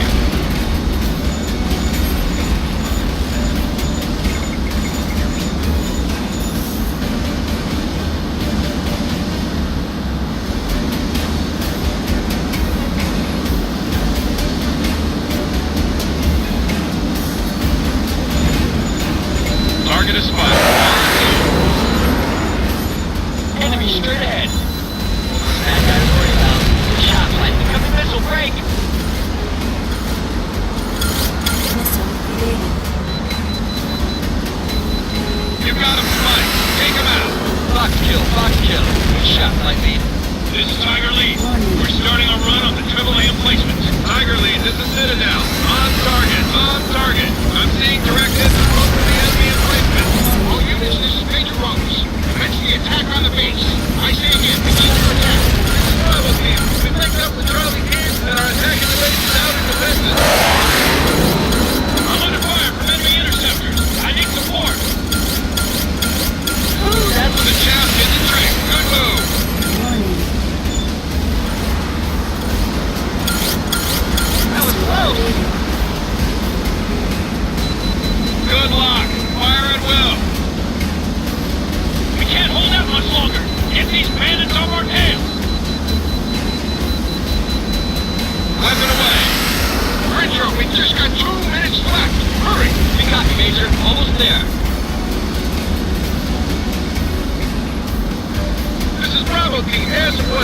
Target is spotted. Enemy straight ahead. Bad guys worried about. Good shot, Mike. Incoming missile break. Missile evaded. You got him, Spike. Take him out. Fox kill. Good shot, Mike lead. This is Tiger Lead. We're starting a run on the AAA emplacements. Tiger Lead, this is Citadel. On target. I'm seeing direct hits from both of the enemy emplacements. All units, this is Major Rose. Commence the attack on the base. I say again, begin your attack. This is Bravo Team. We've picked up the Charlie teams and are attacking the bases out in defenses. I'm under fire from enemy interceptors. I need support. Ooh, that's The chaps hit the track. Good move. Warning.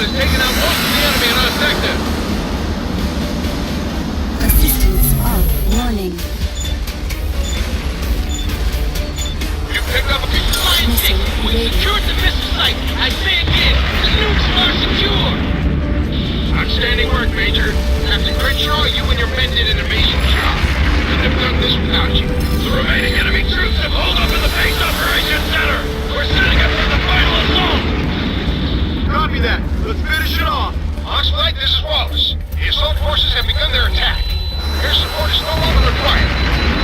squad has taken out most of the enemy in our sector. Assistance off. Warning. You picked up a piece of Line 6, we secured the missile site. I say again, the nukes are secure. Outstanding work, Major. Captain Crenshaw, you and your men did an amazing job. Couldn't have done this without you. The remaining enemy troops have holed up in the base operation center. We're setting up for the final assault. Copy that. Let's finish it off. Hawks Flight, this is Wallace. The assault forces have begun their attack. Your support is no longer required.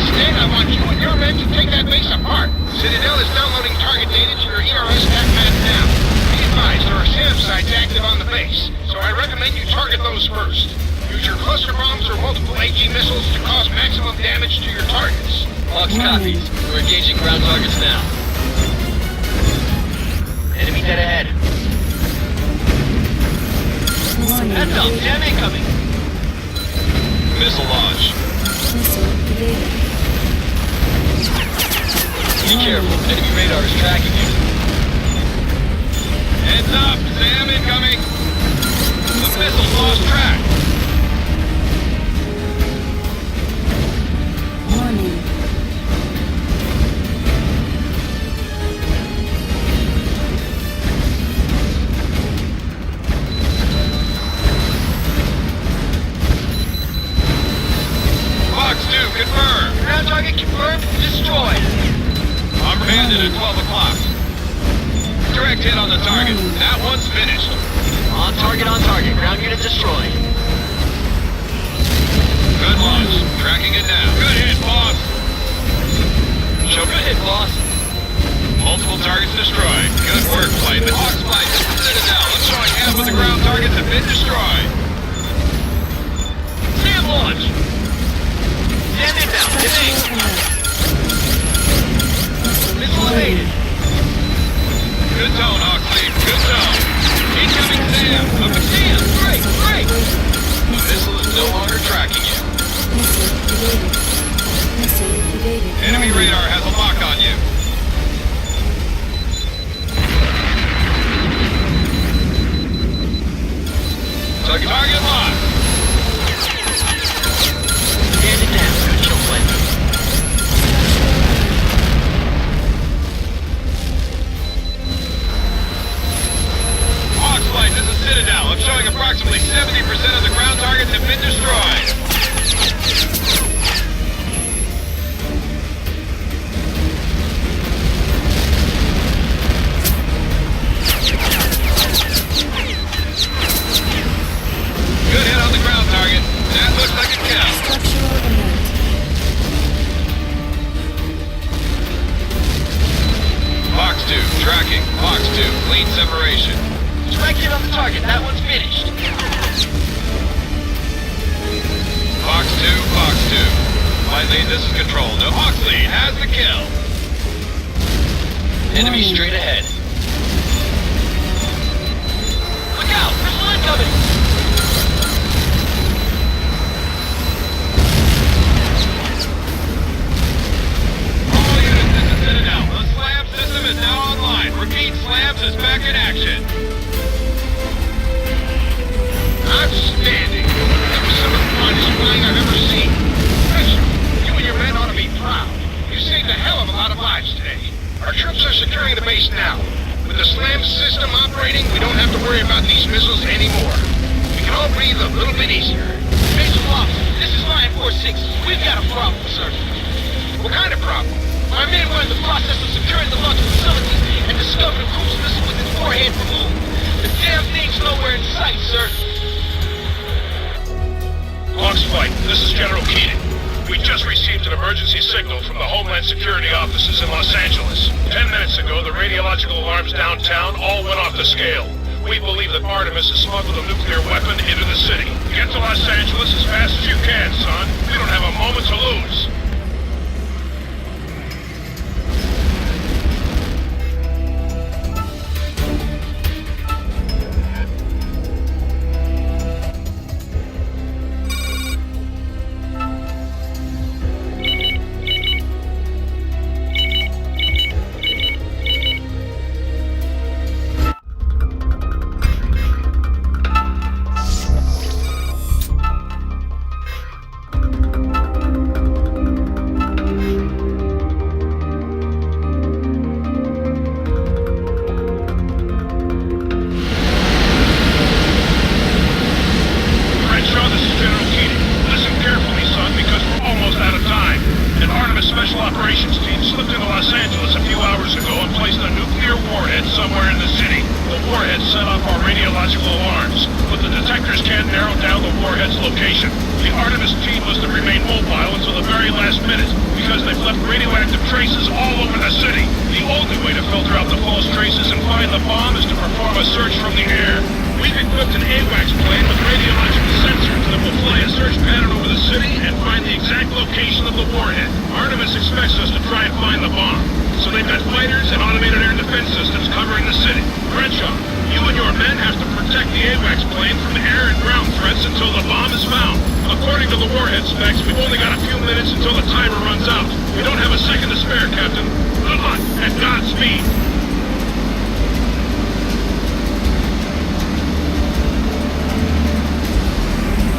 Instead, I want you and your men to take that base apart. Citadel is downloading target data to your ERS TAC now. Be advised, there are SAM sites active on the base, so I recommend you target those first. Use your cluster bombs or multiple AG missiles to cause maximum damage to your targets. Hawks copies. We're engaging ground targets now. Enemy dead ahead. Warning. Heads up, jam incoming. Missile launch. Missile evaded. Be careful, enemy radar is tracking you. Heads up, SAM incoming. The missile lost track. Warning. Fox 2, confirmed. Ground target confirmed, destroyed. I'm banded at 12 o'clock. Direct hit on the target. That one's finished. On target, ground unit destroyed. Good launch. Tracking it now. Good hit, boss. Show good hit, boss. Multiple targets destroyed. Good work, Flight. The Hawks Flight is the Citadel. It's showing half of the ground targets have been destroyed. SAM launch. SAM inbound, evade. Missile evaded. Good tone, Hawksley. Good tone. Incoming SAM. Up to SAM, great. The missile is no longer tracking you. Missile evaded. Missile evaded. Enemy radar has a lock on you. Target locked. Stand it down. Good kill, Clancy. Hawks Flight, this is Citadel. I'm showing approximately 70% of the ground targets have been destroyed. Good hit on the ground target. That looks like a kill. Structural alert. Fox 2, tracking. Fox 2, clean separation. Direct hit on the target, that one's finished. Fox 2. Flight lead, this is control. No, Hawks lead has the kill. Enemy straight ahead. Look out! Missile incoming! All units, this is Citadel. The SLAM system is now online. Repeat, SLAMs is back in action. Outstanding. That was some of the finest flying I've ever seen. Crenshaw, you and your men ought to be proud. You saved a hell of a lot of lives today. Our troops are securing the base now. With the SLAM system operating, we don't have to worry about these missiles anymore. We can all breathe a little bit easier. Major Fox, this is Line 46. We've got a problem, sir. What kind of problem? My men were in the process of securing the launch facility and discovered a cruise missile with its warhead removed. The damn thing's nowhere in sight, sir. Hawks Flight, this is General Keating. We just received an emergency signal from the Homeland Security offices in Los Angeles. 10 minutes ago, the radiological alarms downtown all went off the scale. We believe that Artemis has smuggled a nuclear weapon into the city. Get to Los Angeles as fast as you can, son. We don't have a moment to lose. warhead's location. The Artemis team must have remained mobile until the very last minute, because they've left radioactive traces all over the city. The only way to filter out the false traces and find the bomb is to perform a search from the air. We've equipped an H.A.W.X plane with radiological sensors that will fly a search pattern over the city and find the exact location of the warhead. Artemis expects us to try and find the bomb, so they've got fighters and automated air defense systems covering the city. Crenshaw, you and your men have to protect the H.A.W.X plane from air and ground threats until the bomb is found. According to the warhead specs, we've only got a few minutes until the timer runs out. We don't have a second to spare, Captain. Good luck and Godspeed.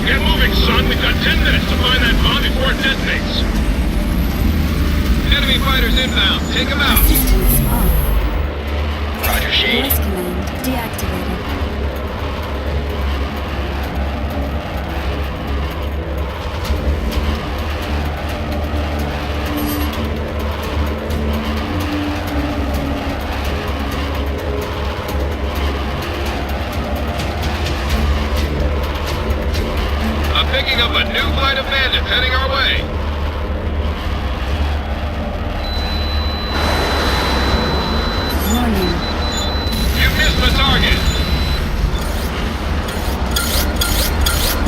Get moving, son. We've got 10 minutes to find that bomb before it detonates. Enemy fighters inbound. Take them out. Systems off. Roger, Shade. Voice command deactivated. I'm picking up a new flight of bandits heading our way. Warning. You missed the target.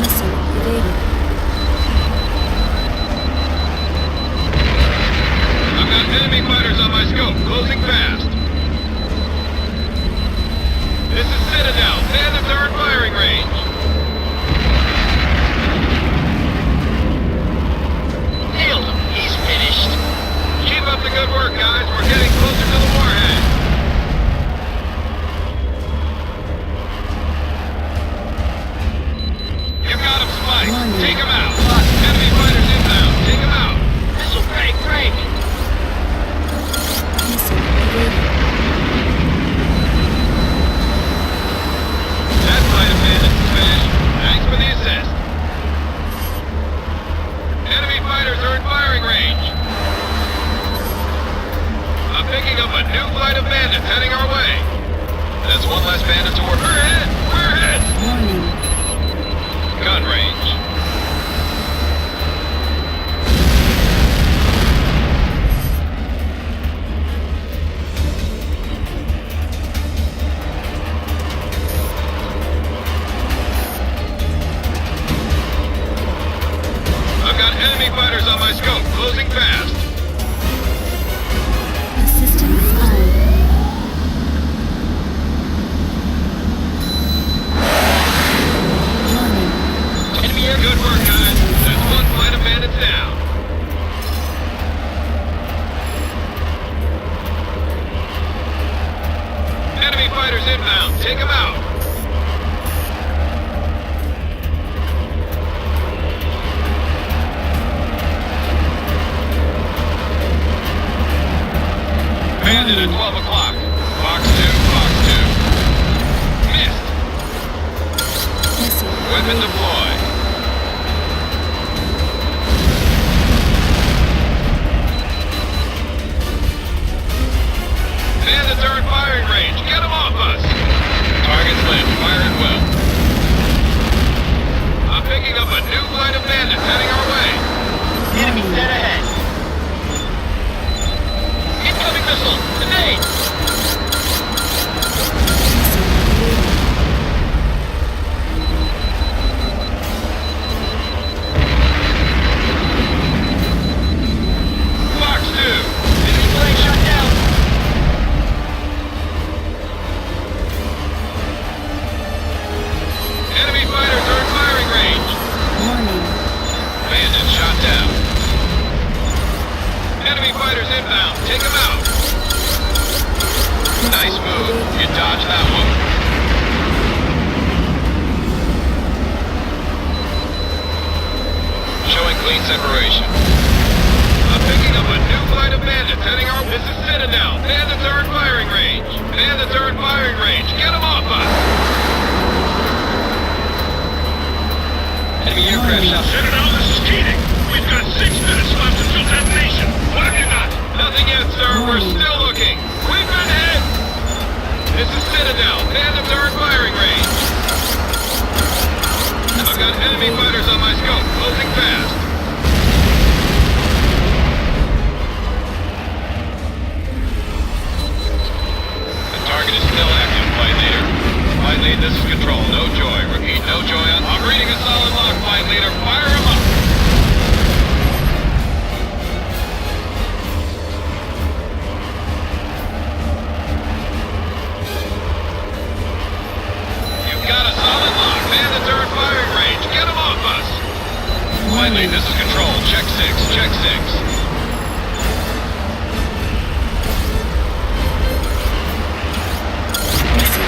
Missile evaded. I've got enemy fighters on my scope, closing fast. This is Citadel. Bandits are in firing range. Nailed him. He's finished. Keep up the good work, guys. We're getting closer to the warhead. You've got him spiked. Take him out. Enemy fighters inbound. Take him out. Missile break, break. Missile evaded. That flight of bandits is finished. Thanks for the assist. Enemy fighters are in firing range. I'm picking up a new flight of bandits heading our way. That's one less bandit to work. We're ahead! We're ahead! Warning. Gun range. I've got enemy fighters on my scope, closing fast. Systems on. Warning. Enemy air. Good work, guys. That's one flight of bandits down. Enemy fighters inbound. Take them out. Bandit at 12 o'clock. Fox 2, Fox 2. Missed. Missile Weapon evaded. deployed. Bandits are in firing range. Get them off us. Target's lit. Fire at will. I'm picking up a new flight of bandits heading our way. Enemy dead ahead. Incoming missile. Evade. Missile evaded. Fox 2. Enemy plane shot down. Enemy fighters are in firing range. Warning. Bandit shot down. Enemy fighters inbound. Take them out. Nice move. You dodged that one. Showing clean separation. I'm picking up a new flight of bandits heading our... This is Citadel. Bandits are in firing range. Bandits are in firing range. Get them off us. Enemy aircraft shot. Citadel, this is Keating. We've got 6 minutes left until detonation. What have you got? Nothing yet, sir. We're still looking. We've been hit. This is Citadel. Bandits are in firing range. Missile got enemy fighters on my scope, closing fast. The target is still active, Flight Leader. Flight Lead, this is Control. No joy. Repeat, no joy on... I'm reading a solid lock, Flight Leader. Fire him up! Got a solid lock. Bandits are in firing range. Get them off us! Flight Lead, this is Control. Check 6. Check 6.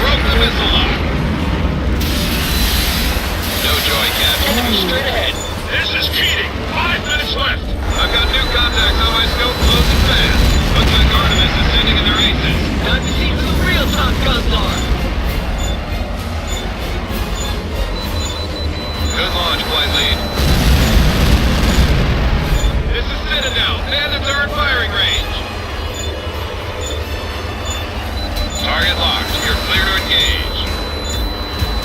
Broke the missile lock. No joy, Captain. Enemy straight ahead. This is Keating. 5 minutes left. I've got new contacts on my scope, closing fast. Looks like Artemis is sending in their aces. Time to see who the real top guns are. Good launch, Flight Lead. This is Citadel. Bandits are in firing range. Target locked. You're clear to engage.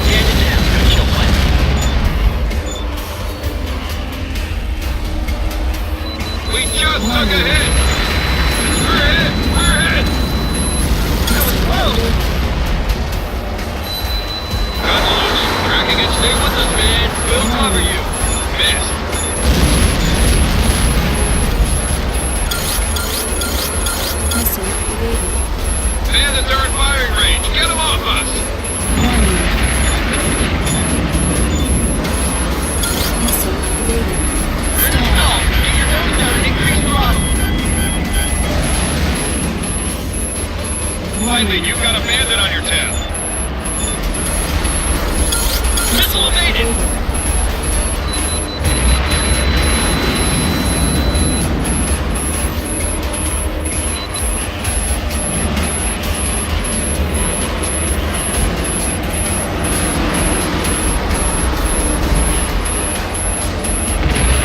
Bandit down. Good kill, Flight. We just took a hit. We're hit. We're hit. That was close. Gun loose. Tracking it. Stay with us, man. We'll cover you. Missed. Missile evaded. Bandits are in firing range. Get them off us. Warning. Missile evaded. You're in a stall. Get your nose down and increase throttle. Flight Lead, you've got a bandit on your tail. Missile evaded.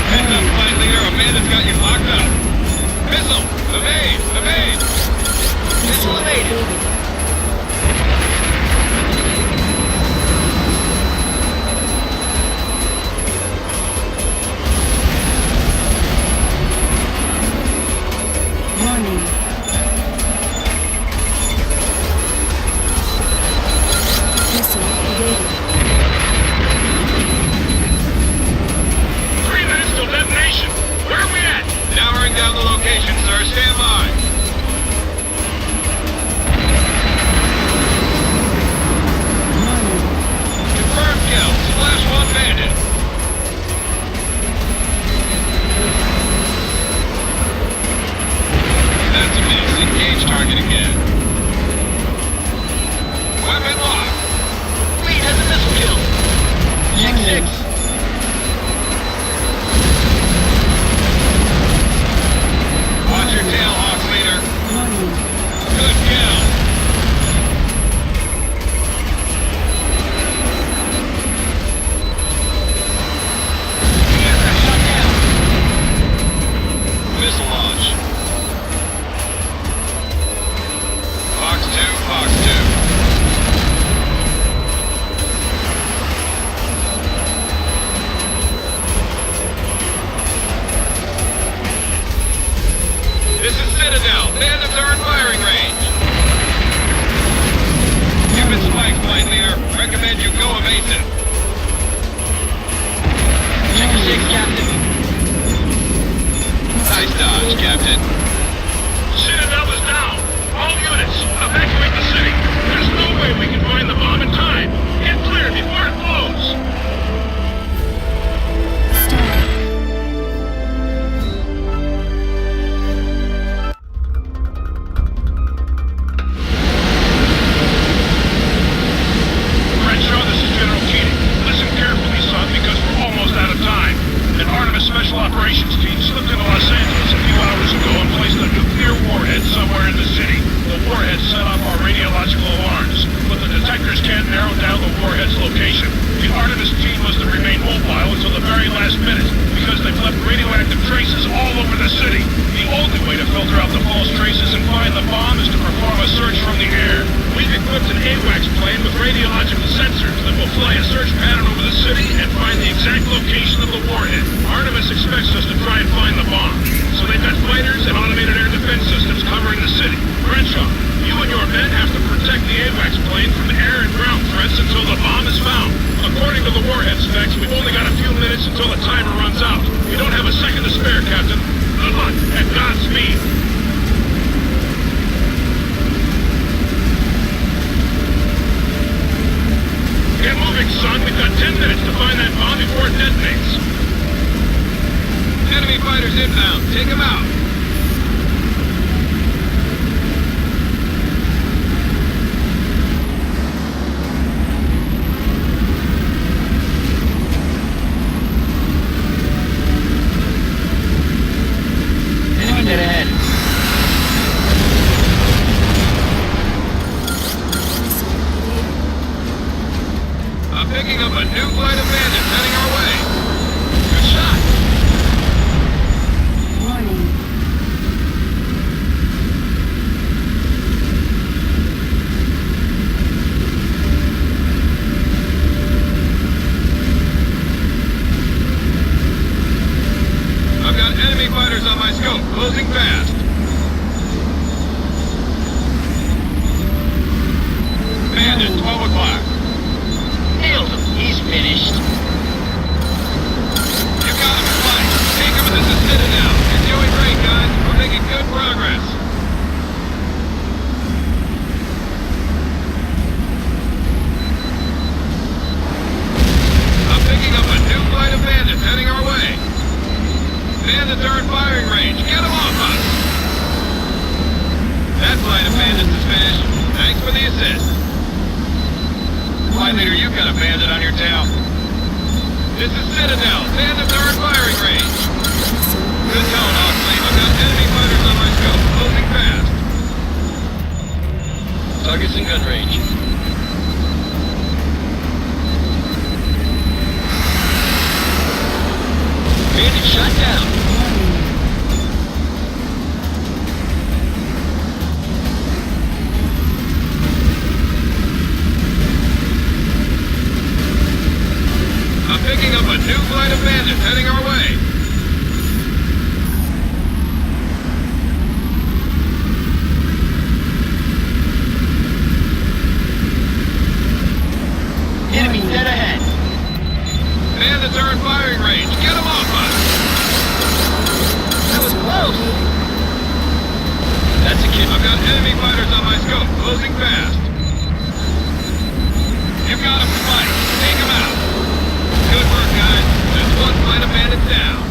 Heads up, Flight Leader. A bandit's got you locked up. Missile! Evade! Evade! Missile evaded. Warning. Missile evaded. 3 minutes till detonation. Where are we at? Narrowing down the location, sir. Stand by. Warning. Confirmed kill. Splash 1 bandit. That's a miss. Engage target again. Weapon locked. Lead has a missile kill. Check 6. Watch your tail, Hawks Leader. Warning. Good kill. Aircraft shot down. Missile launch. Fox 2, Fox 2. This is Citadel. Bandits are in firing range. You've been spiked, Flight Leader. Recommend you go evasive. Check 6, Captain. Nice dodge, Captain. Citadel is down. All units, evacuate the city. There's no way we can find the bomb in time. Get clear before it blows. Stop. Crenshaw, this is General Keating. Listen carefully, son, because we're almost out of time. An Artemis Special Operations team slipped into Los Angeles a few hours ago and placed a nuclear warhead somewhere in the city. The warhead set off our radiological alarms, but the detectors can't narrow down the warhead's location. The Artemis team was to remain mobile until the very last minute, because they've left radioactive traces all over the city. The only way to filter out the false traces and find the bomb is to perform a search from the air. We've equipped an H.A.W.X plane with radiological sensors that will fly a search pattern over the city and find the exact location of the warhead. Artemis expects us to try and find the bomb. So they've got fighters and automated air defense systems covering the city. Crenshaw, you and your men have to protect the H.A.W.X plane from air and ground threats until the bomb is found. According to the warhead specs, we've only got a few minutes until the timer runs out. We don't have a second to spare, Captain. Good luck and Godspeed. Get moving, son. We've got 10 minutes to find that bomb before it detonates. Enemy fighters inbound. Take them out. Enemy dead ahead. I'm picking up a new flight of bandits heading our way. Good shot. Warning. I've got enemy fighters on my scope, closing fast. Bandit, 12 o'clock. Nailed him. He's finished. You got him in flight. Take him to the Citadel. You're doing great, guys. We're making good progress. I'm picking up a new flight of bandits heading our way. Bandits are in firing range. Get them off us. That flight of bandits is finished. Thanks for the assist. Flight leader, you've got a bandit on your tail. This is Citadel. Bandits are in firing range. Good tone, Oxley. I've got enemy fighters on my scope. Closing fast. Target's in gun range. Bandit shot down. I'm picking up a new flight of bandits heading our way. Enemy dead ahead. Bandits are in firing range. Get them off us. That was close. That's a kid. I've got enemy fighters on my scope. Closing fast. You've got them to fight. Take them out. Good work, guys. There's one flight of bandits down.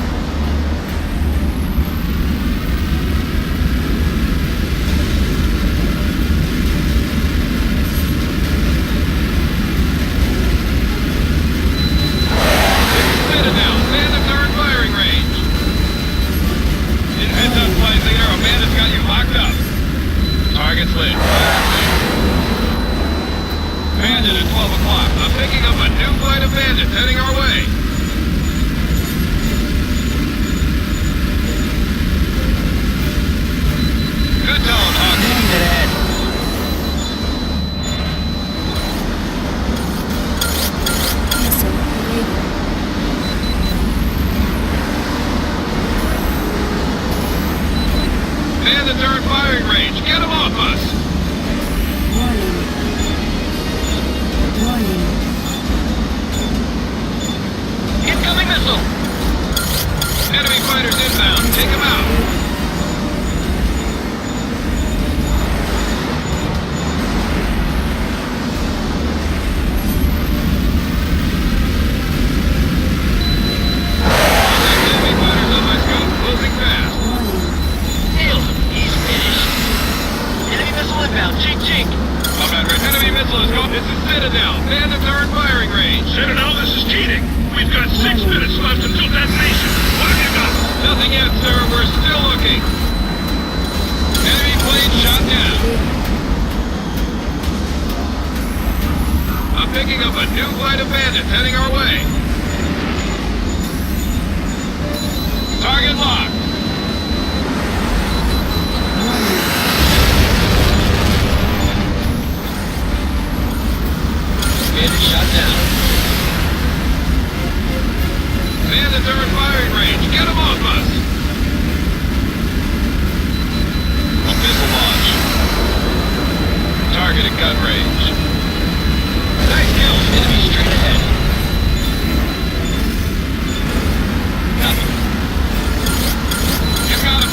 Citadel, bandits are in firing range. In heads up, flight leader, a bandit's got you locked up. Target's lit. Bandit at 12 o'clock. I'm picking up a new flight of bandits heading our way. Good tone, Hawk. Enemy dead ahead. Missile ready. Bandits are in firing range. Get them off us. Warning. Warning. Incoming missile. Enemy fighters inbound. Take them out. Enemy fighters on my scope. Closing fast. Warning. Nailed him. He's finished. Enemy missile inbound. Chink, chink. Commander, enemy missile is going. This is Citadel. Bandits are in firing range. Citadel, this is cheating. We've got 6 minutes left until detonation. What have you got? Nothing yet, sir. We're still looking. Enemy plane shot down. I'm picking up a new flight of bandits heading our way. Target locked. Bandit shot down. Bandits are at firing range. Get them off us! Missile launch. Target at gun range. Nice kills. Enemy straight ahead. Copy. You got him.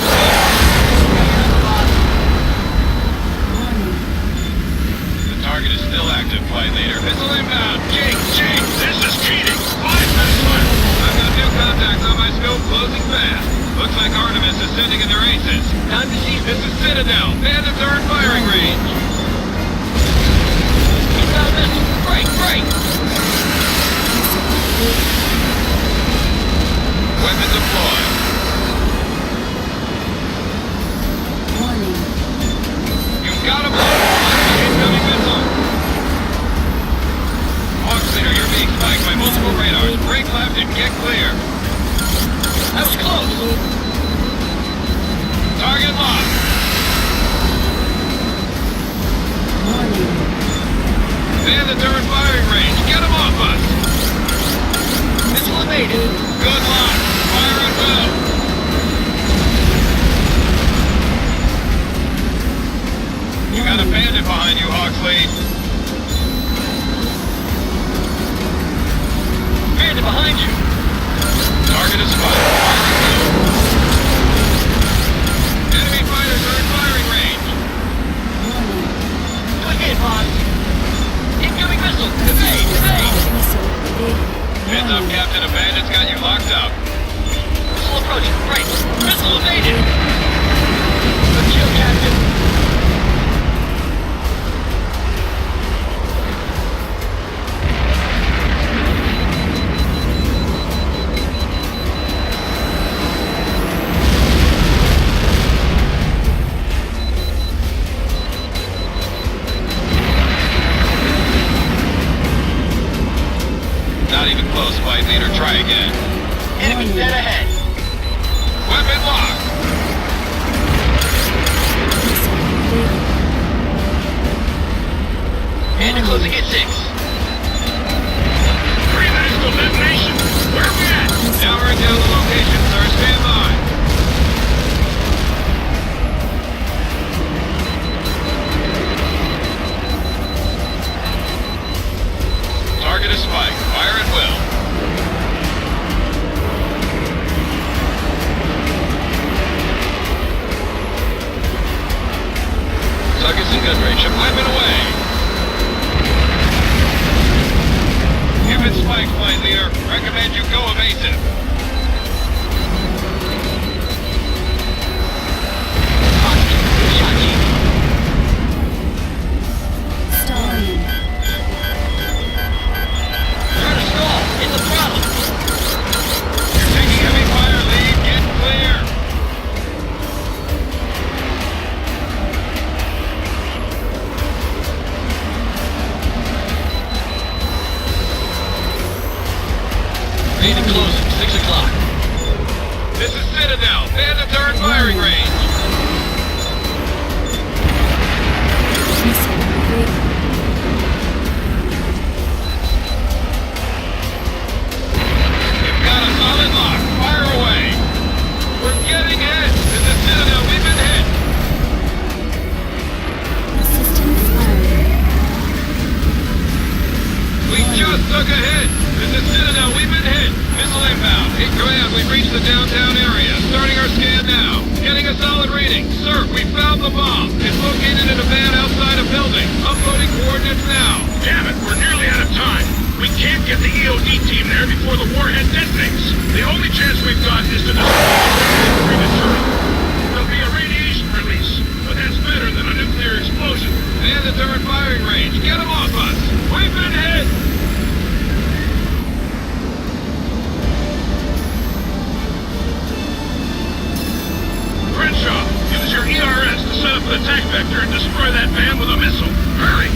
The target is still active, flight leader. Missile inbound. Jake, this is cheating. 5 minutes left. I've got new contacts on my scope, closing fast. Looks like Artemis is sending in their aces. Time to see. This is Citadel. Bandits are in firing range. He's got a missile. Break. Weapon deployed. Warning. You've got him low. Incoming missile. Hawks leader, you're being spiked by multiple radars. Break left and get clear. That was close. Target locked. Warning. Bandits are in firing range. Get them off us. Missile evaded. Good luck. Fire at will. You got a bandit behind you, Hawksley. Bandit behind you. Target is spotted. Enemy fighters are in firing range. Click it, boss. Incoming missile. Evade. Missile evaded. Heads up, Captain. A bandit's got you locked up. Missile approaching. Right. Missile evaded. Good kill, Captain. Not even close, flight leader. Try again. Enemy dead ahead. Weapon locked. Missile evaded. Bandit closing at 6. Pre-national detonation. Where are we at? Now down the location, sir. Stand by. Target is spiked. Fire at will. Target's in gun range. Ship weapon away. You've been spiked, flight leader. Recommend you go evasive. Stalling. Trying to stall. Hit the throttle. You're taking heavy fire, lead. Get clear. Ready to close at 6 o'clock. This is Citadel. Bandits are in firing range. Missile evaded. You've got a solid lock. Fire away. We're getting hit. This is Citadel. We've been hit. Assistance firing. We just took a hit. This is Citadel. We've been hit. Missile inbound. Hey, command. We've reached the downtown area. Starting our scan now. Getting a solid reading. Sir, we found the bomb. It's located in a van outside a building. Uploading coordinates now. Damn it, we're nearly out of time. We can't get the EOD team there before the warhead detonates. The only chance we've got is to destroy it prematurely. There'll be a radiation release, but that's better than a nuclear explosion. Bandits are in firing range. Get them off us. We've been hit. Crenshaw, use your ERS to set up an attack vector and destroy that van with a missile. Hurry!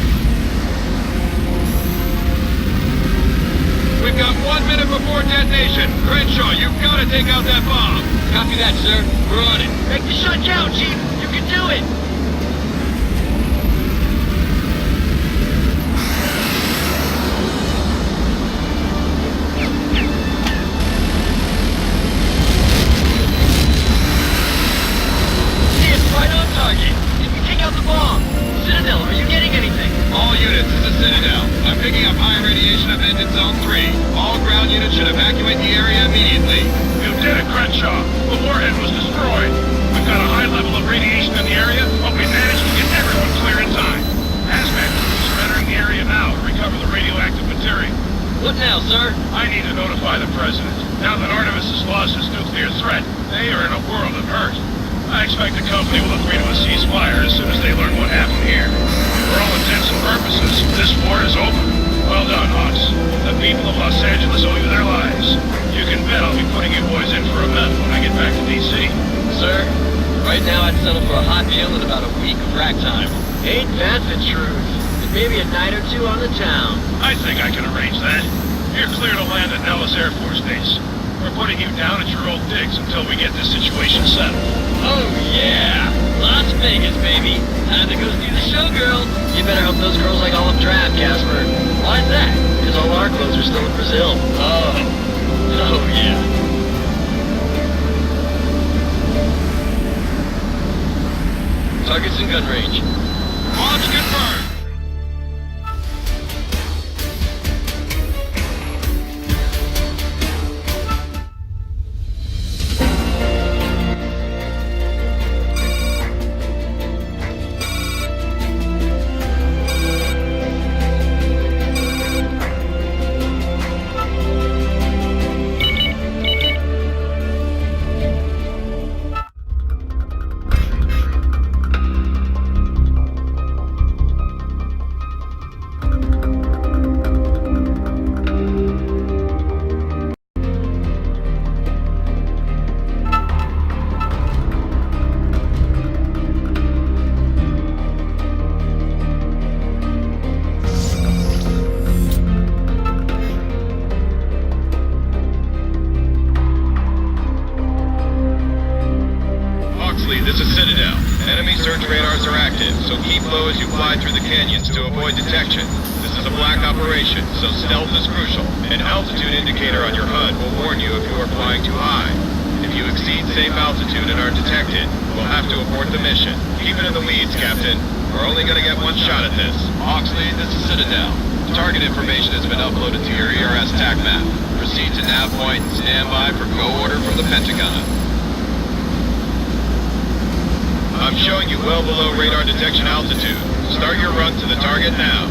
We've got 1 minute before detonation. Crenshaw, you've got to take out that bomb. Copy that, sir. We're on it. Make the shot count, Chief. You can do it. Zone 3. All ground units should evacuate the area immediately. You did it, Crenshaw. The warhead was destroyed. We've got a high level of radiation in the area, but we managed to get everyone clear in time. Hazmat crews are entering the area now to recover the radioactive material. What now, sir? I need to notify the President. Now that Artemis has lost its nuclear threat, they are in a world of hurt. I expect the company will agree to a ceasefire as soon as they learn what happened here. For all intents and purposes, this war is over. Well done, Hawks. The people of Los Angeles owe you their lives. You can bet I'll be putting you boys in for a medal when I get back to D.C. Sir, right now I'd settle for a hot meal and about a week of rack time. Ain't that the truth? And maybe a night or two on the town. I think I can arrange that. You're clear to land at Nellis Air Force Base. We're putting you down at your old digs until we get this situation settled. Oh yeah! Las Vegas, baby! Time to go see the showgirls! You better hope those girls like olive drab, Casper. Why's that? Because all our clothes are still in Brazil. Oh yeah. Targets in gun range. Launch confirmed. This is Citadel. Enemy search radars are active, so keep low as you fly through the canyons to avoid detection. This is a black operation, so stealth is crucial. An altitude indicator on your HUD will warn you if you are flying too high. If you exceed safe altitude and are detected, we'll have to abort the mission. Keep it in the weeds, Captain. We're only gonna get one shot at this. Oxley, this is Citadel. Target information has been uploaded to your ERS TAC map. Proceed to nav point and stand by for go order from the Pentagon. I'm showing you well below radar detection altitude. Start your run to the target now.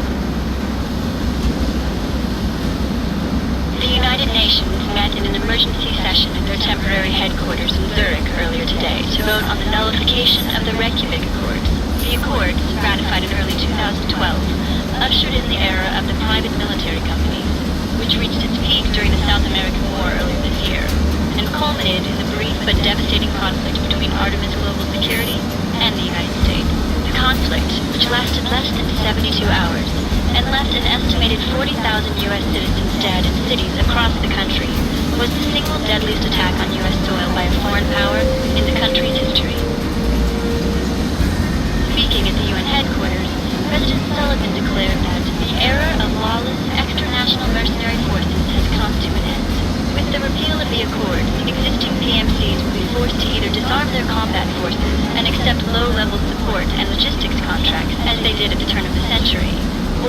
The United Nations met in an emergency session at their temporary headquarters in Zurich earlier today to vote on the nullification of the Reykjavik Accords. The Accords, ratified in early 2012, ushered in the era of the private military companies, which reached its peak during the South American War earlier this year, and culminated in the brief but devastating conflict between Artemis Global Security and the United States. The conflict, which lasted less than 72 hours, and left an estimated 40,000 U.S. citizens dead in cities across the country, was the single deadliest attack on U.S. soil by a foreign power in the country's history. Speaking at the UN headquarters, President Sullivan declared that the era of lawless extra-national mercenary forces has come to an end. With the repeal of the Accord, existing PMCs will be forced to either disarm their combat forces and accept low-level support and logistics contracts as they did at the turn of the century,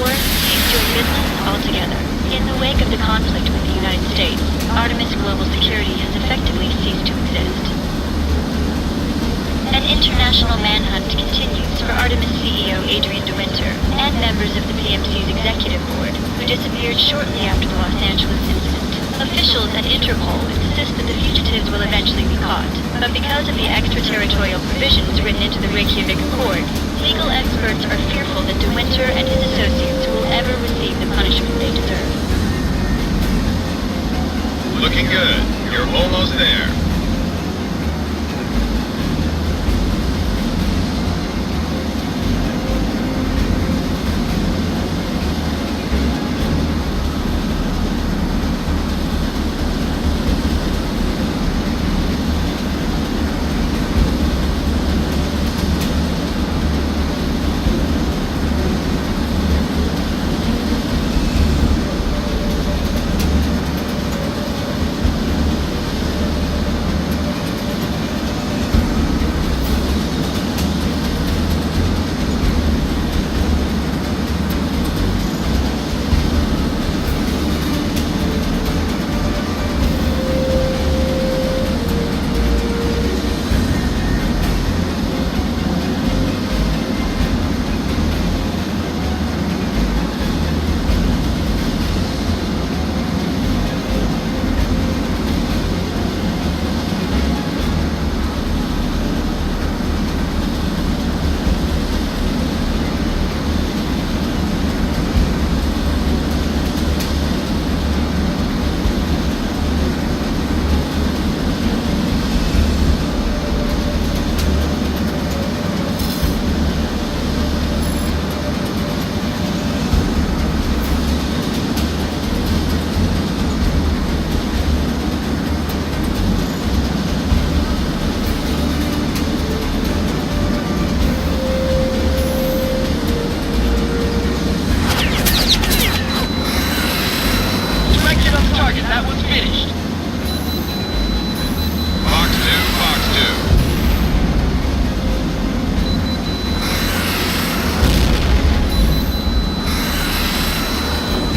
or cease doing business altogether. In the wake of the conflict with the United States, Artemis Global Security has effectively ceased to exist. An international manhunt continues for Artemis CEO Adrian de Winter and members of the PMC's executive board, who disappeared shortly after the Los Angeles incident. Officials at Interpol insist that the fugitives will eventually be caught, but because of the extraterritorial provisions written into the Reykjavik Accord, legal experts are fearful that de Winter and his associates will ever receive the punishment they deserve. Looking good. You're almost there. target. That one's finished. Fox 2, Fox 2.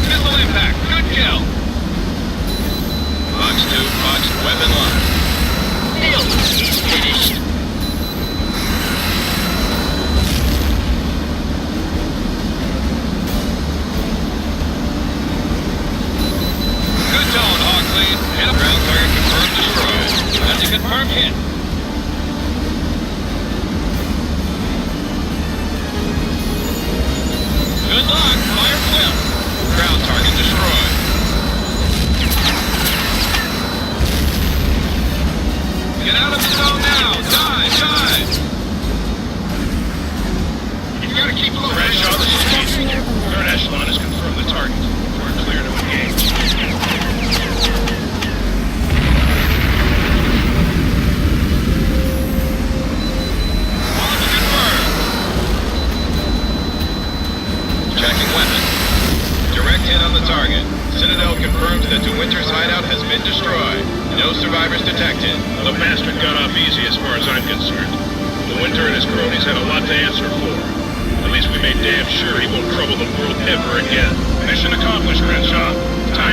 Missile impact. Good kill. Fox 2, Fox, weapon line. Neil, he's finished. Good tone, Hawksley. Hit a ground target confirmed destroyed. That's a confirmed hit. Good luck. Fire flip. Ground target destroyed. Get out of the zone now. Dive. You gotta keep low. Bradshaw, this is Clancy. Third echelon has confirmed the target. We're clear to engage. Launch confirmed. Checking weapon. Direct hit on the target. Citadel confirms that De Winter's hideout has been destroyed. No survivors detected. The bastard got off easy as far as I'm concerned. The Winter and his cronies had a lot to answer for. At least we made damn sure he won't trouble the world ever again. Mission accomplished, Crenshaw. Time